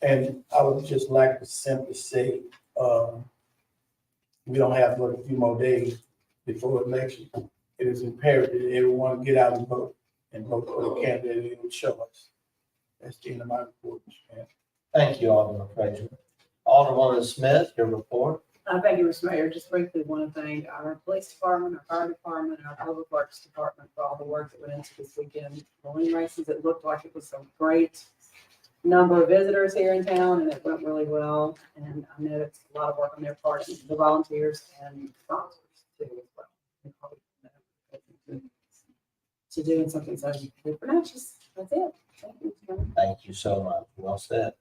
And I would just like to simply say, we don't have but a few more days before election. It is imperative that everyone get out and vote for the candidate of your choice. That's the end of my report, Mr. Mayor. Thank you, Alderman Frazier. Alderwoman Smith, your report. Thank you, Mr. Mayor. Just briefly want to thank our police department, our fire department, and our public works department for all the work that went into this weekend balloon races. It looked like it was a great number of visitors here in town, and it went really well. And I know it's a lot of work on their part, the volunteers and sponsors too as well. To doing something so good for Natchez. That's it. Thank you, Mr. Mayor. Thank you so much. Well said.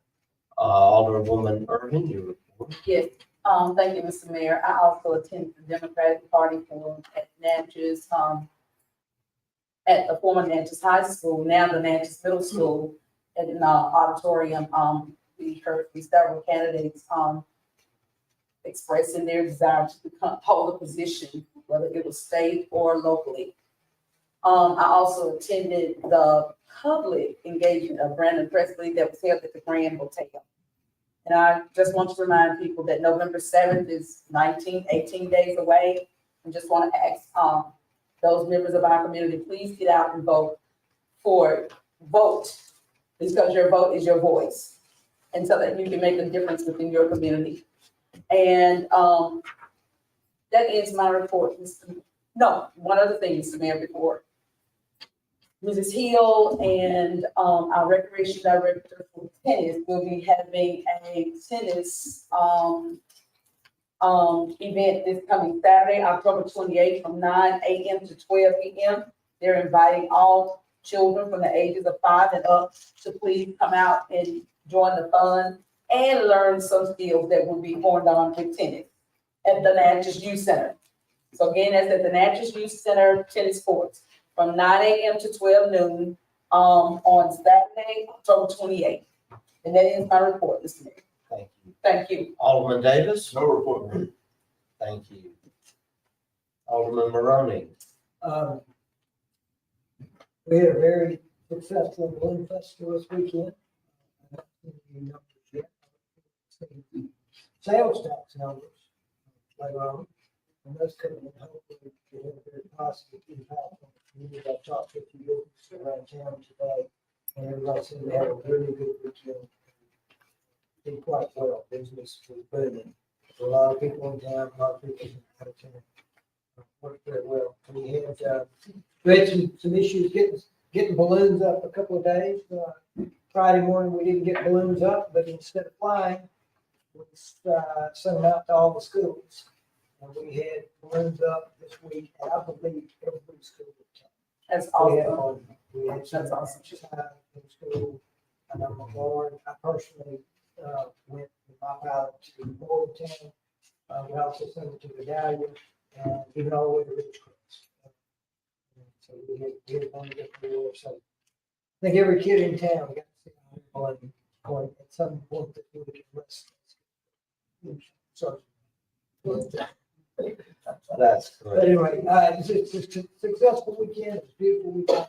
Alderwoman Irvin, your report. Yes, thank you, Mr. Mayor. I also attended the Democratic Party Forum at Natchez, at the former Natchez High School, now the Natchez Middle School, at an auditorium. We heard from several candidates, expressing their desire to hold a position, whether it was state or locally. I also attended the public engagement of Brandon Presley that was held at the Grand Hotel. And I just want to remind people that November 7th is 18 days away. I just want to ask those members of our community, please get out and vote because your vote is your voice. And so that you can make a difference within your community. And that ends my report. No, one other thing, Mr. Mayor, before Mrs. Hill and our recreation director for tennis will be having a tennis event this coming Saturday, October 28th from 9 a.m. to 12 p.m. They're inviting all children from the ages of 5 and up to please come out and join the fun and learn some skills that will be honed on with tennis at the Natchez Youth Center. So again, that's at the Natchez Youth Center tennis courts from 9 a.m. to 12 noon on Saturday, October 28th. And that is my report, Mr. Mayor. Thank you. Thank you. Alderman Davis. No report. Thank you. Alderman Maroney. We had a very successful balloon festival this weekend. I haven't seen the numbers yet. Seen the sales tax numbers later on, and those could have hopefully have a very positive impact on the community. I talked to a few businesses around town today, and everybody said they had a really good weekend. Did quite well. Business was booming. A lot of people in town, a lot of people out of town. Worked very well. We had some issues getting balloons up a couple of days. Friday morning, we didn't get balloons up, but instead of flying, we sent them out to all the schools. And we had balloons up this week, and I believe every school. That's We had awesome. one. We had some awesome in school. I know my Lord, I personally went with my pilot to Morgantown. We also sent it to Vidalia and even all the way to Ridgecrest. So we had one to get the war. So I think every kid in town got to see one going at some point that we can rest. So. That's But great. anyway, it's a successful weekend. It's a beautiful weekend.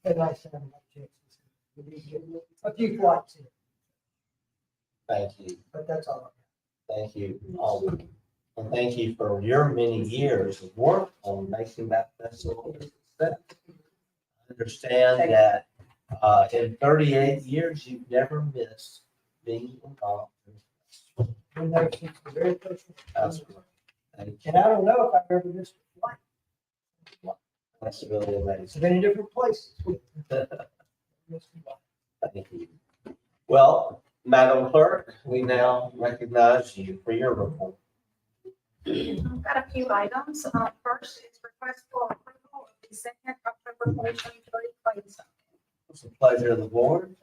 And nice to have a chance. We did get a few flights in, Thank you. but that's all. Thank you, Alderman. And thank you for your many years of work on making that festival a success. I understand that in 38 years, you've never missed being involved. Been there since the very first one. That's great. Thank you. And I don't know if I've ever missed a flight. That's really It's amazing. been in different places. Thank you. Well, Madam Clerk, we now recognize you for your report. I've got a few items. First is request for approval of the second October 2023 claims. It's a pleasure of the board.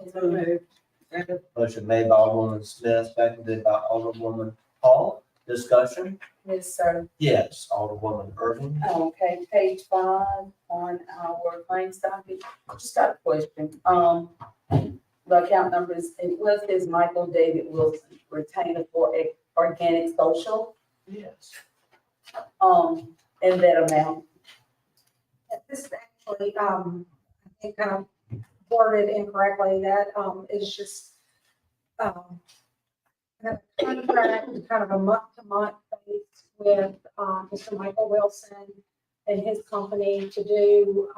Motion made by Alderwoman Smith, seconded by Alderwoman Hall. Discussion? Yes, sir. Yes, Alderwoman Irving. Okay, page 5 on our claims docket. I just got a question. The account number is, it was Michael David Wilson, retainer for organic social, Yes. in that amount. This is actually, I think, worded incorrectly. That, is just, a contract, kind of a month-to-month base with, Mr. Michael Wilson and his company to do,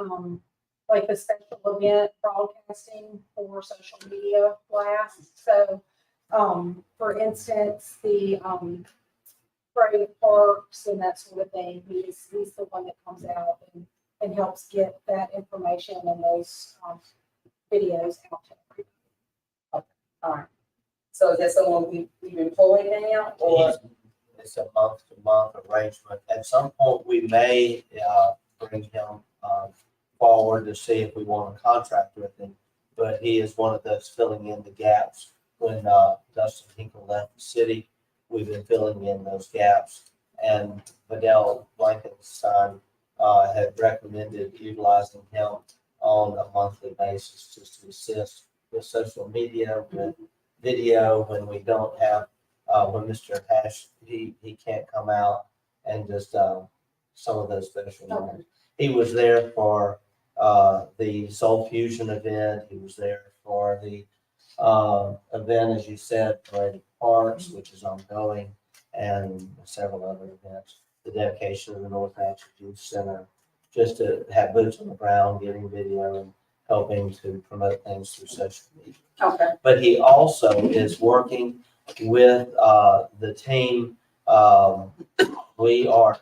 like a special event broadcasting for social media blasts. So, for instance, the, parade of parks and that sort of thing, he's the one that comes out and helps get that information and those, videos out to everybody. All right. So is that someone we've employed now, or? It's a month-to-month arrangement. At some point, we may bring him forward to see if we want to contract with him. But he is one of those filling in the gaps. When Dustin Hinkle left the city, we've been filling in those gaps. And Vidal Blankenstein had recommended utilizing him on a monthly basis just to assist with social media, with video when we don't have, when Mr. Hash, he can't come out and just some of those special moments. He was there for the Soul Fusion event. He was there for the event, as you said, Parade of Parks, which is ongoing, and several other events. The dedication of the North Natchez Youth Center, just to have boots on the ground, getting video and helping to promote things through social media. Okay. But he also is working with the team. We are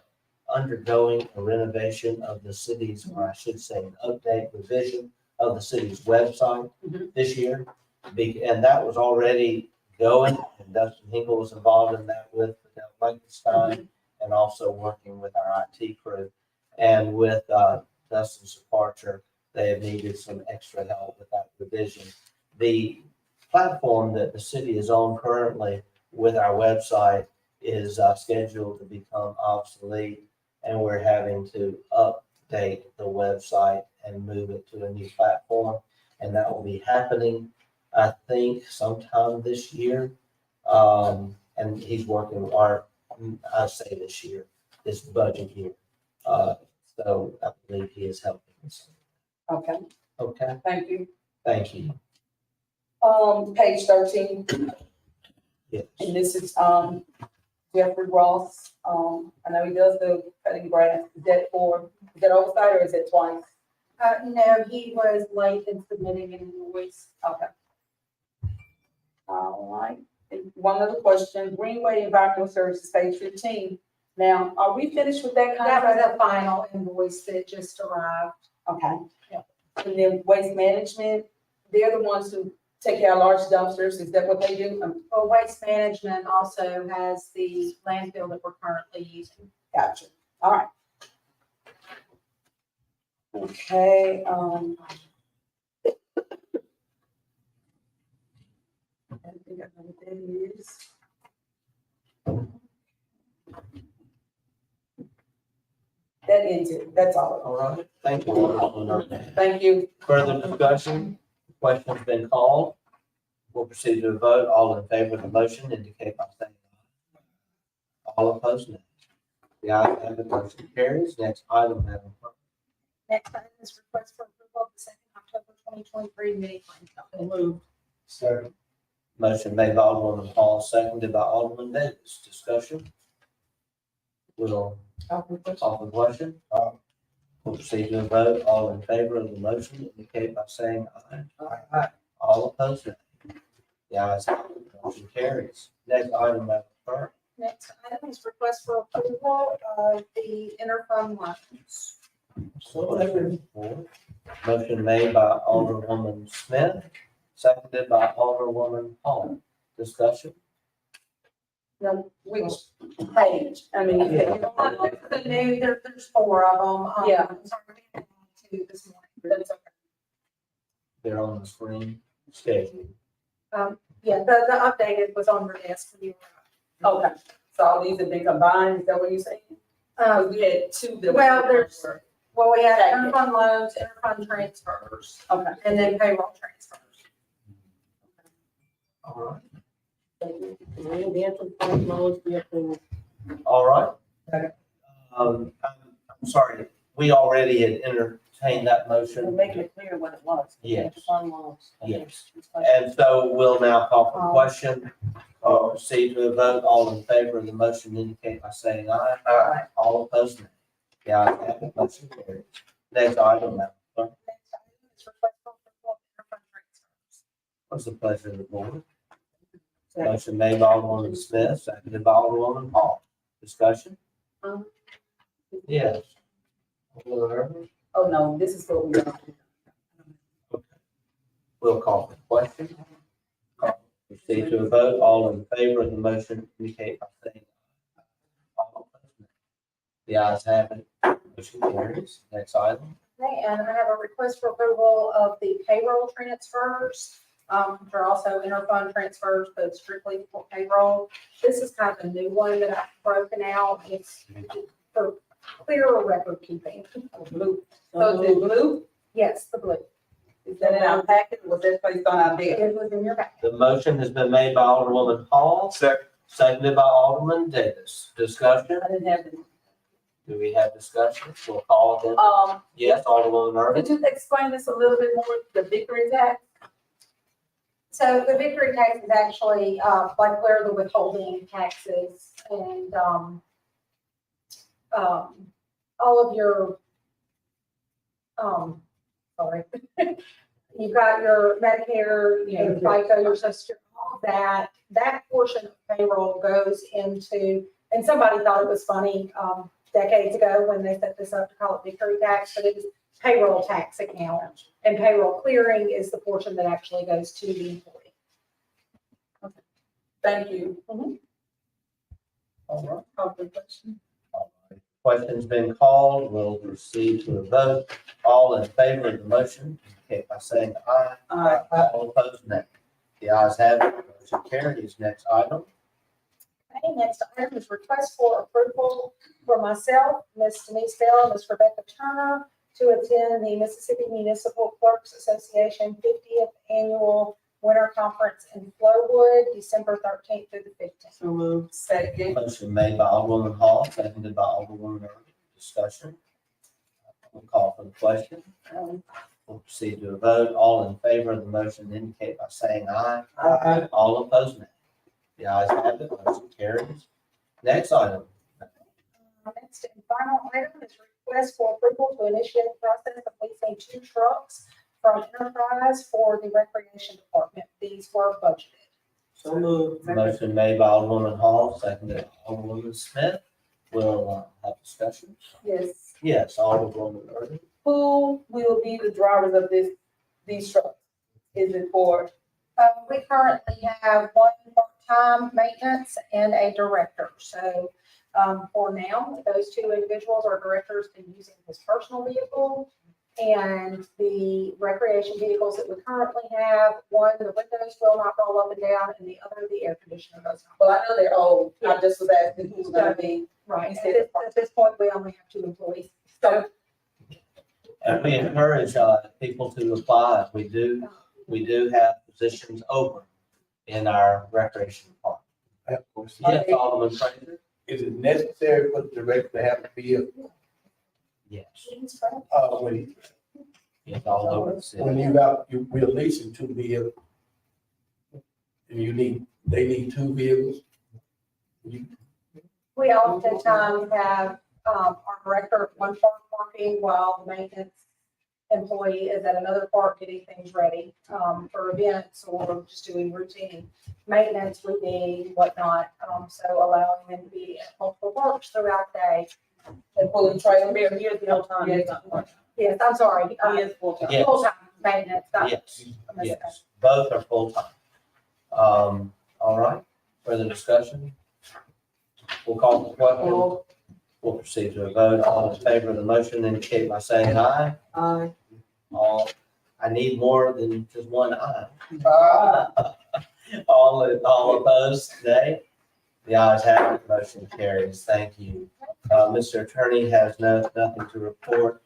undergoing a renovation of the city's, or I should say, an update revision of the city's website this year. And that was already going, and Dustin Hinkle was involved in that with Blankenstein and also working with our IT crew. And with Dustin's departure, they have needed some extra help with that revision. The platform that the city is on currently with our website is scheduled to become obsolete, and we're having to update the website and move it to a new platform. And that will be happening, I think, sometime this year. And he's working, or I say this year, this budget year. So I believe he is helping us. Okay, Okay, thank you. thank you. Page 13, Yes. and this is, Jeffrey Ross. I know he does the cutting grass. Is that oversight or is it twice? No, he was late in submitting an invoice. Okay. All right. And one other question, Greenway Environmental Services, page 15. Now, are we finished with that That was contract? a final invoice that just arrived. Okay. Yeah. And then Waste Management, they're the ones who take care of large dumpsters. Is that what they do? Well, Waste Management also has the landfill that we're currently using. Gotcha. All right. Okay, I think I know what that is. That ends it. That's all. All right, thank you. Alderman. Thank you. Further discussion? Question's been called. We'll proceed to a vote. All in favor of the motion indicate by saying aye. All opposed, nay. The ayes have it, motion carries. Next item, Madam Clerk. Next item is request for approval of the second October 2023 mini claim. Moved. Second. Motion made by Alderman Hall, seconded by Alderman Davis. Discussion? We'll call for the question. We'll proceed to a vote. All in favor of the motion indicate by saying aye. Aye. All opposed, nay. The ayes have it, motion carries. Next item, Madam Clerk. Next item is request for approval of the interfund loans. Motion made by Alderwoman Smith, seconded by Alderwoman Hall. Discussion? Now, which page? I mean, The new, there's four of them. Yeah. Sorry, we didn't have two this morning. that's okay. They're on the screen. Schedule. Yeah, the updated was on your desk when you Okay, so all these have been combined, is that what you're saying? were. We had two. that Well, there's- were- Well, we had Okay. interfund loans, interfund transfers, Okay. and then payroll transfers. All right. The entrance fund loans be approved. All right. Second. I'm sorry, we already had entertained that We're motion. making it clear what it was. Yes. The fund loans. Yes. And so we'll now call for question. Proceed to a vote. All in favor of the motion indicate by saying aye. Aye. All opposed, nay. The ayes have it, motion carries. Next item, Madam Clerk. Next item is request for approval of interfund transfers. What's the pleasure of the board? Motion made by Alderwoman Smith, seconded by Alderwoman Hall. Discussion? Yes. Alderman Irvin? Oh, no, this is what we are. Okay. We'll call for the question. Proceed to a vote. All in favor of the motion indicate by saying aye. All opposed, nay. The ayes have it. Motion carries. Next item. Okay, and I have a request for approval of the payroll transfers. There are also interfund transfers, but strictly for payroll. This is kind of a new one that I've broken out. It's for clearer record keeping. Blue. So is it blue? Yes, the blue. Is that in our packet or was that placed on our bed? It was in your back. The motion has been made by Alderwoman Hall, Second. seconded by Alderman Davis. Discussion? I didn't have it. Do we have discussion? We'll call then. Yes, Alderwoman Irvin? Could you explain this a little bit more, the victory tax? So the victory tax is actually, like where the withholding taxes and, all of your, sorry. You've got your Medicare, your FICA, your Social Security, all of that. That portion of payroll goes into, and somebody thought it was funny, decades ago when they set this up to call it victory tax, but it is payroll tax account. And payroll clearing is the portion that actually goes to the employee. Thank you. All right. Call for the question. Question's been called. We'll proceed to a vote. All in favor of the motion, indicate by saying aye. All opposed, nay. The ayes have it. Motion carries. Next item. Okay, next item is request for approval for myself, Ms. Denise Bell, and Ms. Rebecca Turner to attend the Mississippi Municipal Clerks Association 50th Annual Winter Conference in Flowood, December 13th through the 15th. So moved. Second. Motion made by Alderwoman Hall, seconded by Alderwoman Irving. Discussion. We'll call for the question. We'll proceed to a vote. All in favor of the motion indicate by saying aye. Aye. All opposed, nay. The ayes have it, motion carries. Next item. Next and final item is request for approval to initiate the process of leasing 2 trucks from Enterprise for the Recreation Department. These were budgeted. So moved. Motion made by Alderwoman Hall, seconded by Alderwoman Smith. We'll have discussion. Yes. Yes, Alderwoman Irving. Who will be the drivers of these trucks? Is it for, We currently have 1 part-time maintenance and a director. So for now, those 2 individuals are directors and using his personal vehicle. And the recreation vehicles that we currently have, one, the windows will not roll up and down, and the other, the air conditioner does not. well, I know they're old. I just was asking who's gonna be. Right, at this point, we only have 2 employees. So And we encourage people to apply. We do have positions open in our recreation department. I have a question. Yes, Alderman Fraser? Is it necessary for the director to have a vehicle, Yes. when, Yes, Alderman. we're leasing 2 vehicles? And they need 2 vehicles? we oftentimes have our director at one park working while the maintenance employee is at another park getting things ready for events or just doing routine maintenance, reading, whatnot. So allowing them to be at multiple parks throughout the day. And pulling trailer. Mayor, he is full-time. Yes. Yes, I'm sorry. He is full-time. Yes. Full-time maintenance. not- Yes, yes, both are full-time. All right, further discussion? We'll call for the question. We'll proceed to a vote. All in favor of the motion indicate by saying aye. Aye. I need more than just one aye. All opposed, nay? The ayes have it, motion carries. Thank you. Mr. Attorney has nothing to report.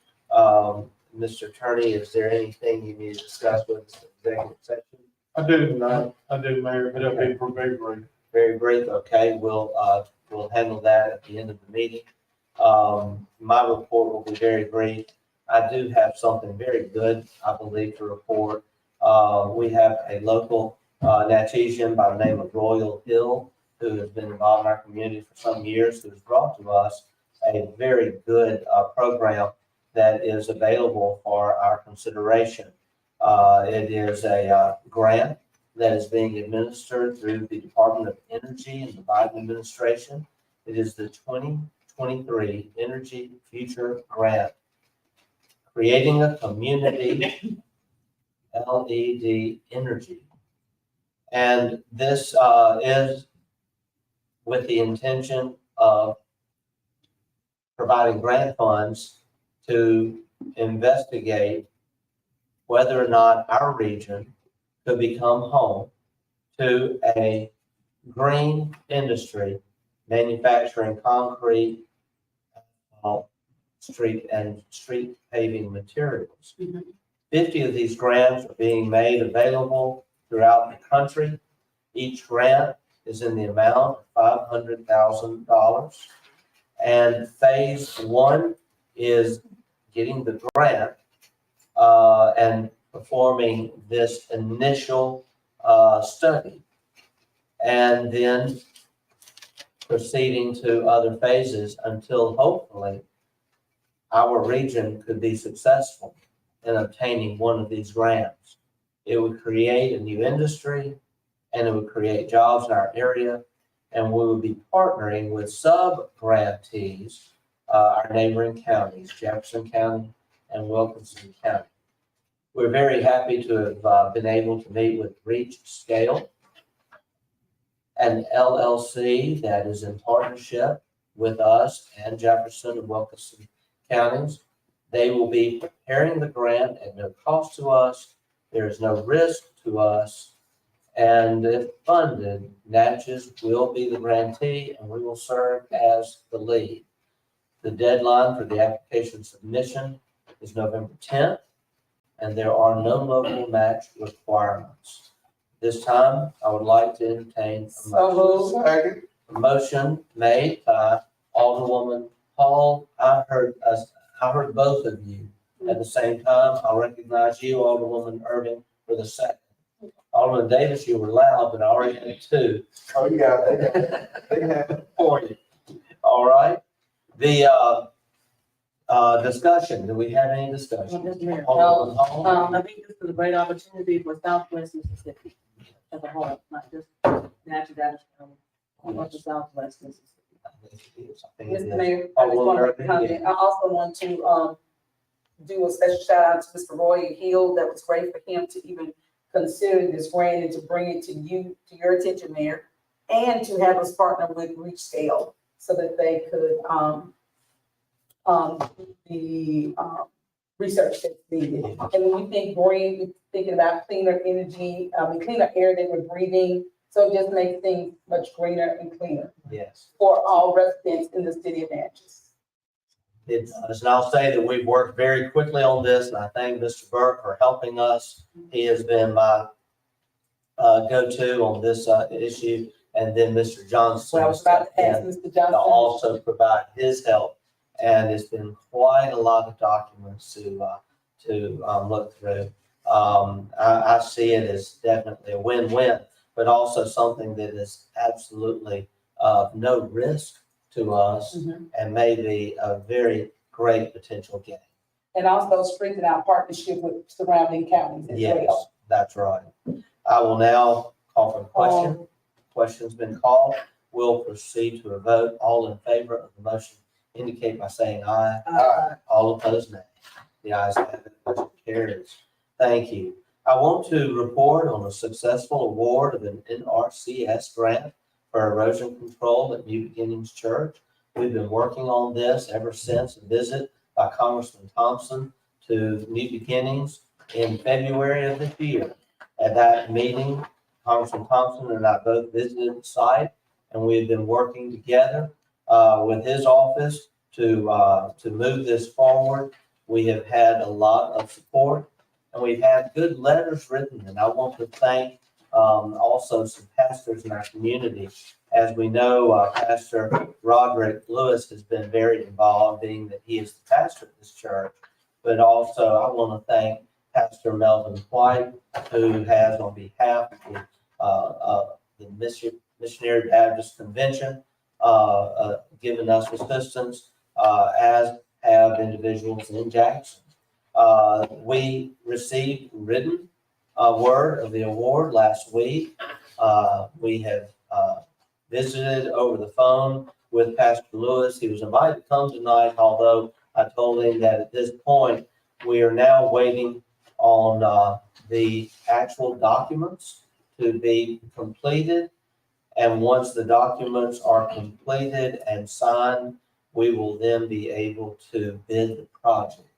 Mr. Attorney, is there anything you need to discuss with us in executive session? I do, Mayor, but it'll be for very brief. Very brief, okay, we'll handle that at the end of the meeting. My report will be very brief. I do have something very good, I believe, to report. We have a local Natchez by the name of Royal Hill, who has been involved in our community for some years, who has brought to us a very good program that is available for our consideration. It is a grant that is being administered through the Department of Energy and the Biden administration. It is the 2023 Energy Future Grant, Creating a Community LED Energy. And this is with the intention of providing grant funds to investigate whether or not our region could become home to a green industry manufacturing concrete, street paving materials. 50 of these grants are being made available throughout the country. Each grant is in the amount of $500,000. And phase 1 is getting the grant and performing this initial study, and then proceeding to other phases until hopefully our region could be successful in obtaining one of these grants. It would create a new industry, and it would create jobs in our area, and we would be partnering with sub-grantees, our neighboring counties, Jefferson County and Wilkinson County. We're very happy to have been able to meet with Reach Scale, an LLC that is in partnership with us and Jefferson and Wilkinson counties. They will be preparing the grant at no cost to us. There is no risk to us. And if funded, Natchez will be the grantee and we will serve as the lead. The deadline for the application submission is November 10th, and there are no local match requirements. This time, I would like to entertain a So moved. A motion made by Alderwoman Hall. I heard both of you at the same time. I'll recognize you, Alderwoman Irving, for the second. Alderman Davis, you were loud, but I already had two. Oh, you got it. They have it. For you. All right. The, discussion, do we have any discussion? Mr. Mayor, Alderman Hall? I think this is a great opportunity for Southwest Mississippi as a whole, not just Natchez, County, but the Southwest Mississippi. I think it is. I think it Mr. is. Mayor, I just want to Alderman Irving, comment. I also want to, do a special shout out to Mr. Roy Hill. That was great for him to even consider this grant and to bring it to you, to your attention, Mayor, and to have us partner with Reach Scale so that they could, the research that's needed. And when we think green, we're thinking about cleaner energy, cleaner air that we're breathing. So it just makes things much greener and cleaner Yes. for all residents in the city of Natchez. It does. And I'll say that we've worked very quickly on this, and I thank Mr. Burke for helping us. He has been my go-to on this issue, and then Mr. Johnson. So I was about to ask and Mr. to Johnson. also provide his help, and it's been quite a lot of documents to look through. I see it as definitely a win-win, but also something that is absolutely of no risk to us and may be a very great potential gain. And also strengthen our partnership with surrounding counties as Yes, well. that's right. I will now call for the question. Question's been called. We'll proceed to a vote. All in favor of the motion indicate by saying aye. Aye. All opposed, nay. The ayes have it, motion carries. Thank you. I want to report on a successful award of an NRCS grant for erosion control at New Beginnings Church. We've been working on this ever since a visit by Congressman Thompson to New Beginnings in February of this year. At that meeting, Congressman Thompson and I both visited the site, and we've been working together with his office to move this forward. We have had a lot of support, and we've had good letters written, and I want to thank also some pastors in our community. As we know, Pastor Roderick Lewis has been very involved, being that he is the pastor of this church. But also, I want to thank Pastor Melvin White, who has, on behalf of the Missionary Baptist Convention, given us assistance, as have individuals in Jackson. We received written word of the award last week. We have visited over the phone with Pastor Lewis. He was invited to come tonight, although I told him that at this point, we are now waiting on the actual documents to be completed. And once the documents are completed and signed, we will then be able to bid the project.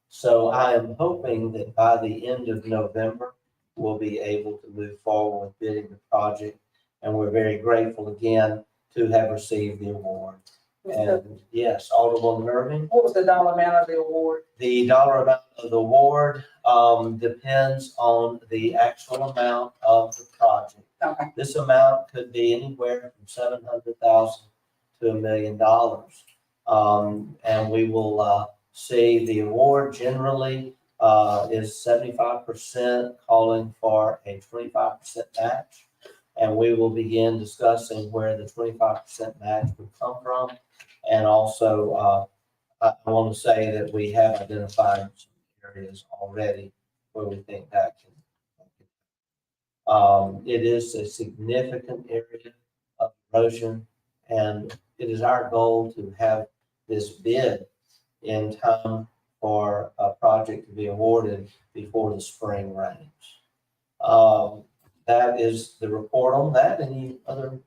So I am hoping that by the end of November, we'll be able to move forward with bidding the project. And we're very grateful again to have received the award. And yes, Alderwoman Irving. What was the dollar amount of the award? The dollar amount of the award depends on the actual amount of the project. Okay. This amount could be anywhere from $700,000 to $1 million. And we will see the award generally is 75%, calling for a 25% match. And we will begin discussing where the 25% match would come from. And also, I want to say that we have identified some areas already where we think that can. It is a significant area of erosion, and it is our goal to have this bid in time for a project to be awarded before the spring rains. That is the report on that. Any other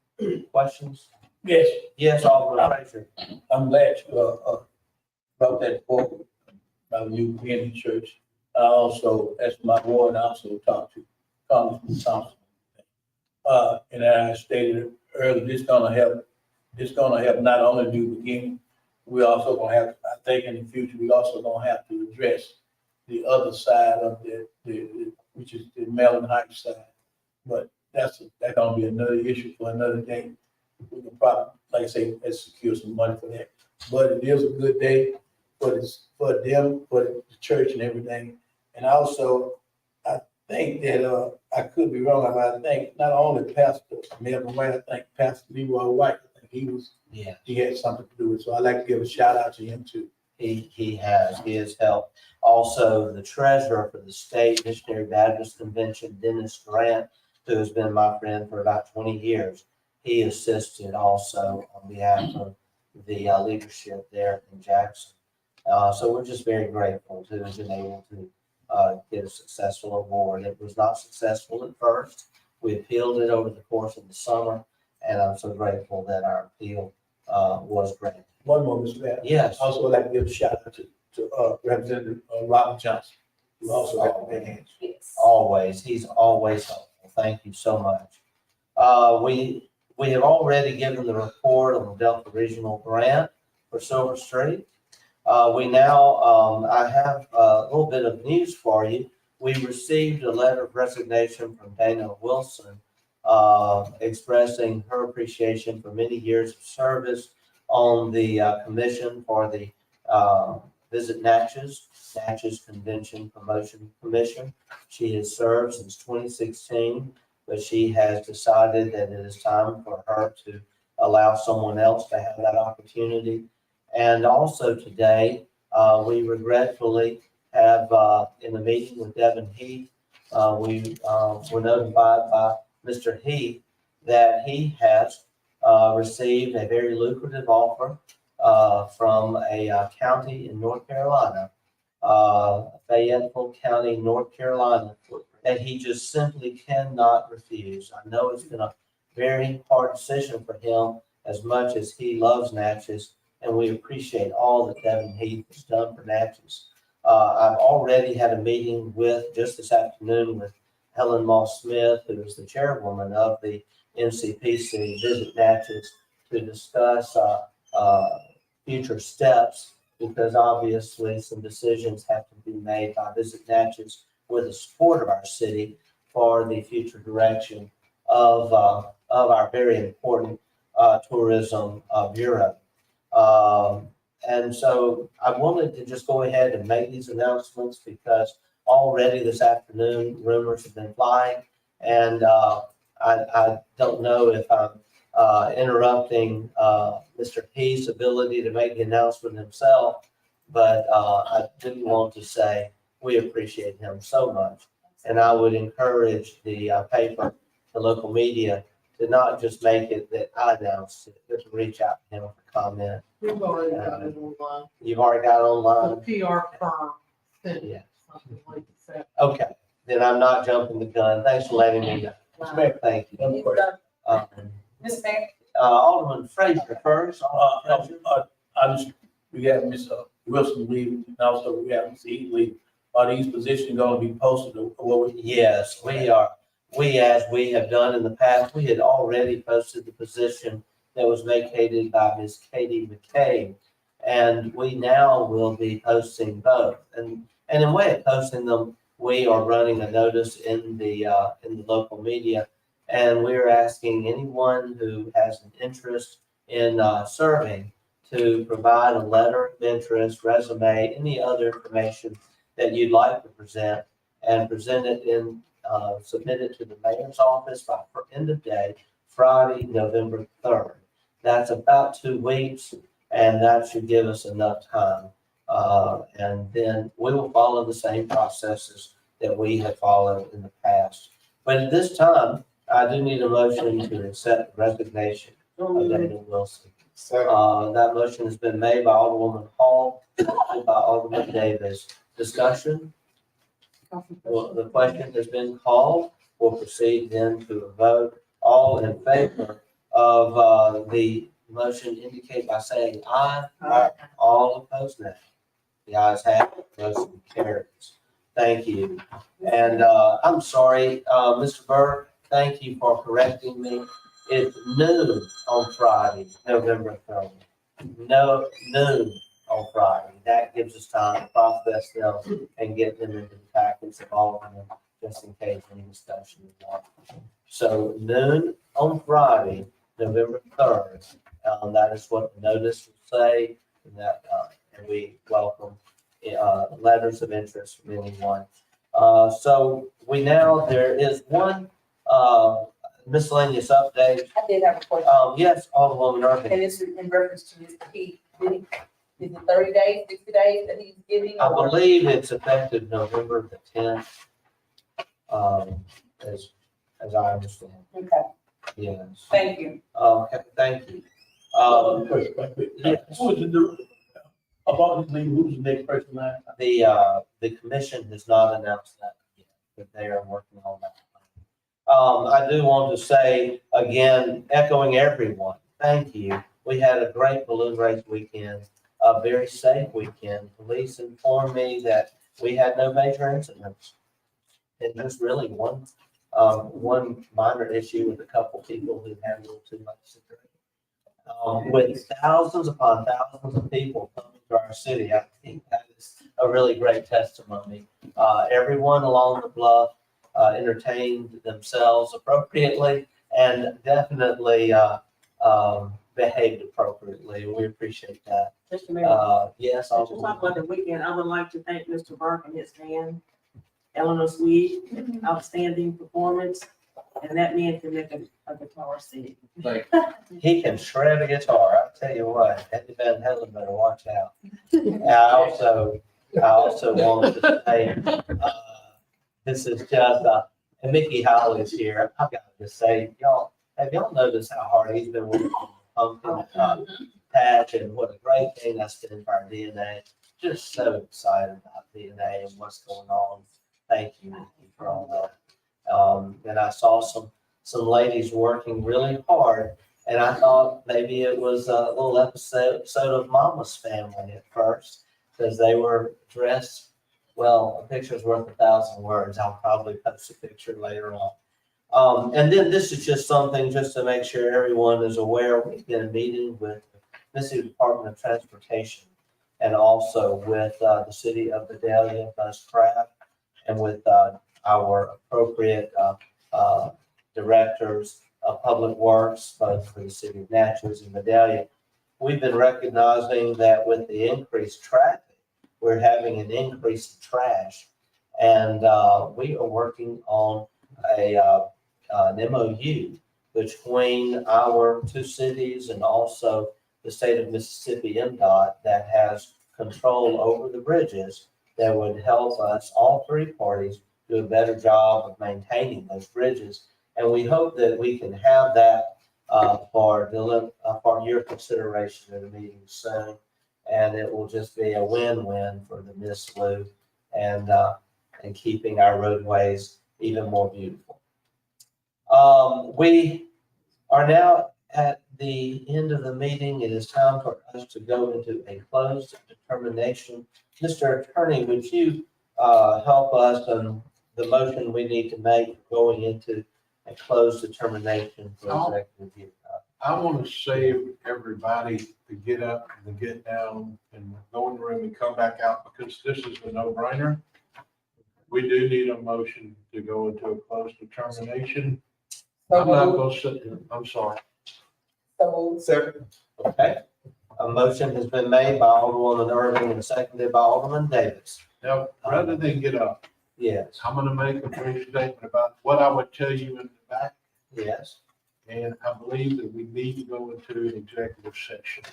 questions? Yes, Yes, Alderman Frazier. I'm glad you brought that forward about New Beginning Church. I also, as my ward, I also talked to Congressman Thompson. And I stated earlier, this gonna help not only New Beginning, we also gonna have, I think in the future, we also gonna have to address the other side of the which is the Mellon Heights side. But that's gonna be another issue for another day. We can probably, like I say, let's secure some money for that. But it is a good day for this, for them, for the church and everything. And also, I think that, I could be wrong, but I think not only Pastor Melvin White, I think Pastor Leroy White, I think Yeah, he had something to do with it. So I'd like to give a shout out to him too. he has helped. Also, the treasurer for the State Missionary Baptist Convention, Dennis Grant, who has been my friend for about 20 years. He assisted also on behalf of the leadership there in Jackson. So we're just very grateful to have been able to get a successful award. It was not successful at first. We appealed it over the course of the summer, and I'm so grateful that our appeal was granted. One more, Mr. Mayor. Yes. Also, I'd like to give a shout out to Representative Robert Johnson, who also had a big hand. Yes. Always, he's always helpful. Thank you so much. We have already given the report on the Delta Regional Grant for Silver Street. We now, I have a little bit of news for you. We received a letter of resignation from Dana Wilson, expressing her appreciation for many years of service on the commission for the Visit Natchez Convention Promotion Commission. She has served since 2016, but she has decided that it is time for her to allow someone else to have that opportunity. And also today, we regretfully have, in the meeting with Devin Heath, we were notified by Mr. Heath that he has received a very lucrative offer from a county in North Carolina, Fayetteville County, North Carolina, that he just simply cannot refuse. I know it's been a very hard decision for him, as much as he loves Natchez, and we appreciate all that Devin Heath has done for Natchez. I've already had a meeting just this afternoon with Helen Moss Smith, who is the chairwoman of the NCPC Visit Natchez, to discuss future steps, because obviously some decisions have to be made by Visit Natchez with the support of our city for the future direction of our very important tourism bureau. And so I wanted to just go ahead and make these announcements because already this afternoon rumors have been flying, and I don't know if I'm interrupting Mr. Heath's ability to make the announcement himself, but I do want to say we appreciate him so much. And I would encourage the paper, the local media, to not just make it that I announced it, but to reach out to him for comment. We've already got it online. You've already got it online? The PR firm sent Yeah. something like that. Okay, then I'm not jumping the gun. Thanks for letting me know. Mr. Mayor, Thank you. one question. Ms. Mayor, Alderman Fraser first. We have Ms. Wilson leaving, and also we have Ms. Heath leaving. Are these positions gonna be posted or what? Yes, we are. As we have done in the past, we had already posted the position that was vacated by Ms. Katie McCabe. And we now will be posting both. And in a way of posting them, we are running a notice in the local media. And we're asking anyone who has an interest in serving to provide a letter of interest, resume, any other information that you'd like to present, and present it in, submit it to the mayor's office by end of day, Friday, November 3rd. That's about 2 weeks, and that should give us enough time. And then we will follow the same processes that we have followed in the past. But at this time, I do need a motion to accept the resignation of Dana Wilson. That motion has been made by Alderwoman Hall, seconded by Alderman Davis. Discussion? Well, the question has been called. We'll proceed then to a vote. All in favor of the motion indicate by saying aye. Aye. All opposed, nay. The ayes have it. Motion carries. Thank you. And I'm sorry, Mr. Burke, thank you for correcting me. It's noon on Friday, November 3rd. No, noon on Friday. That gives us time to process them and get them into the packets of all of them, just in case any discussion is So noon on Friday, November 3rd. That is what the notice will say, and that, and we welcome, letters of interest from anyone. So there is one, miscellaneous update. I did have a question, Yes, Alderwoman and Irving. it's in reference to Mr. Heath. Is it 30 days, 60 days that he's giving? I or- believe it's effective November the 10th. As I understand, Okay, yes. thank you. Okay, thank you. Question, right quick. yes. Who's the new, about this league, who's the next person now? The commission has not announced that yet, but they are working on that. I do want to say, again, echoing everyone, thank you. We had a great balloon race weekend, a very safe weekend. Police informed me that we had no major incidents. And there's really one minor issue with a couple people who had a little too much to drink. With thousands upon thousands of people coming to our city, I think that is a really great testimony. Everyone along the bluff entertained themselves appropriately and definitely behaved appropriately. We appreciate that. Mr. Mayor, Yes, since you talk about the weekend, I would like to thank Mr. Burke and his band, Eleanor Sweet, outstanding performance, and that man can make a guitar sing. he can shred a guitar. I tell you what, Eddie Van Halen better watch out. I also want to say, this is just, and Mickey Howley's here. I've got to just say, have y'all noticed how hard he's been working on the pumpkin patch, and what a great thing that's been for our DNA. Just so excited about DNA and what's going on. Thank you, Mickey, for all that. And I saw some ladies working really hard, and I thought maybe it was a little episode of Mama's Family at first, because they were dressed, well, a picture's worth 1,000 words. I'll probably post a picture later on. And then this is just something just to make sure everyone is aware. We've been meeting with the Mississippi Department of Transportation and also with the City of Vidalia Bus Craft and with our appropriate directors of public works, both for the city of Natchez and Vidalia. We've been recognizing that with the increased traffic, we're having an increase in trash. And we are working on an MOU between our two cities and also the state of Mississippi MDOT that has control over the bridges that would help us, all three parties, do a better job of maintaining those bridges. And we hope that we can have that for your consideration at a meeting soon. And it will just be a win-win for the Miss Lou and keeping our roadways even more beautiful. We are now at the end of the meeting. It is time for us to go into a closed determination. Mr. Attorney, would you help us on the motion we need to make going into a closed determination for executive use? I want to save everybody to get up and get down and go in the room and come back out, because this is a no-brainer. We do need a motion to go into a closed determination. I'm not going to sit there. I'm sorry. Second. Okay. A motion has been made by Alderwoman Irving and seconded by Alderman Davis. Now, rather than get up, Yes. I'm going to make a brief statement about what I would tell you in the back. Yes. And I believe that we need to go into an executive session.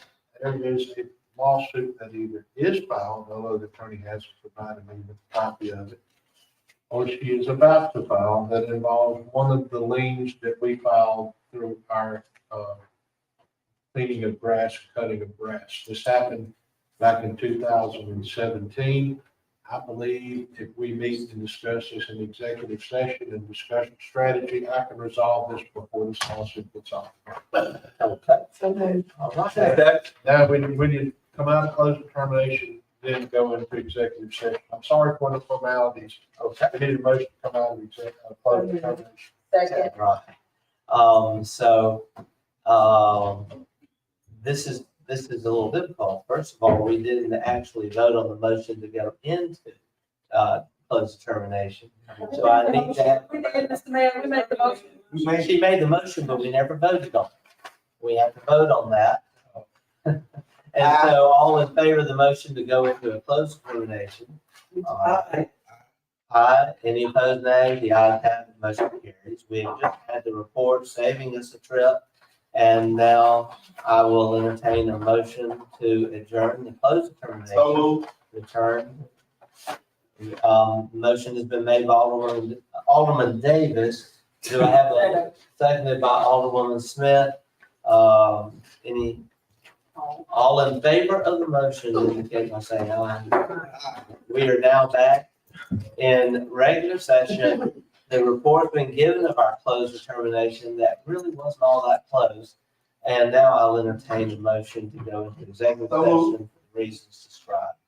There is a lawsuit that either is filed, although the attorney hasn't provided me with a copy of it, or she is about to file, that involves one of the liens that we filed through our cleaning of grass, cutting of grass. This happened back in 2017. I believe if we meet and discuss this in executive session and discuss strategy, I can resolve this before this lawsuit gets on. Okay. All right. Now, when you come out of closed determination, then go into executive session. I'm sorry for the formalities. Okay. I need a motion to come out of closed determination. Second. Right. This is a little difficult. First of all, we didn't actually vote on the motion to go into closed closed determination. So I need to have. We did, Mr. Mayor, we made the motion. She made the motion, but we never voted on it. We have to vote on that. And so all in favor of the motion to go into a closed determination? Aye. Aye. Any opposed, nay? The ayes have it, motion carries. We have just had the report saving us a trip. And now I will entertain a motion to adjourn the closed determination. Return. Motion has been made by Alderman Davis. Do I have a seconded by Alderwoman Smith? Any, all in favor of the motion, indicate by saying aye. We are now back in regular session. The report's been given of our closed determination that really wasn't all that close. And now I'll entertain a motion to go into executive session for reasons described.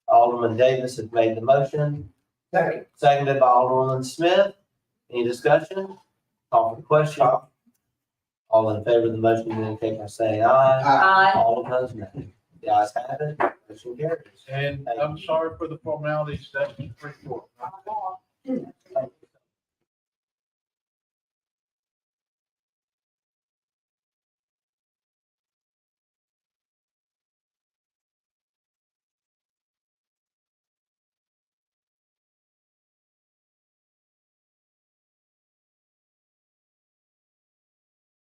Alderman Davis has made the motion. Seconded by Alderwoman Smith. Any discussion? Call for the question. All in favor of the motion, indicate by saying aye. Aye. All opposed, nay. The ayes have it, motion carries. And I'm sorry for the formalities, that's the report.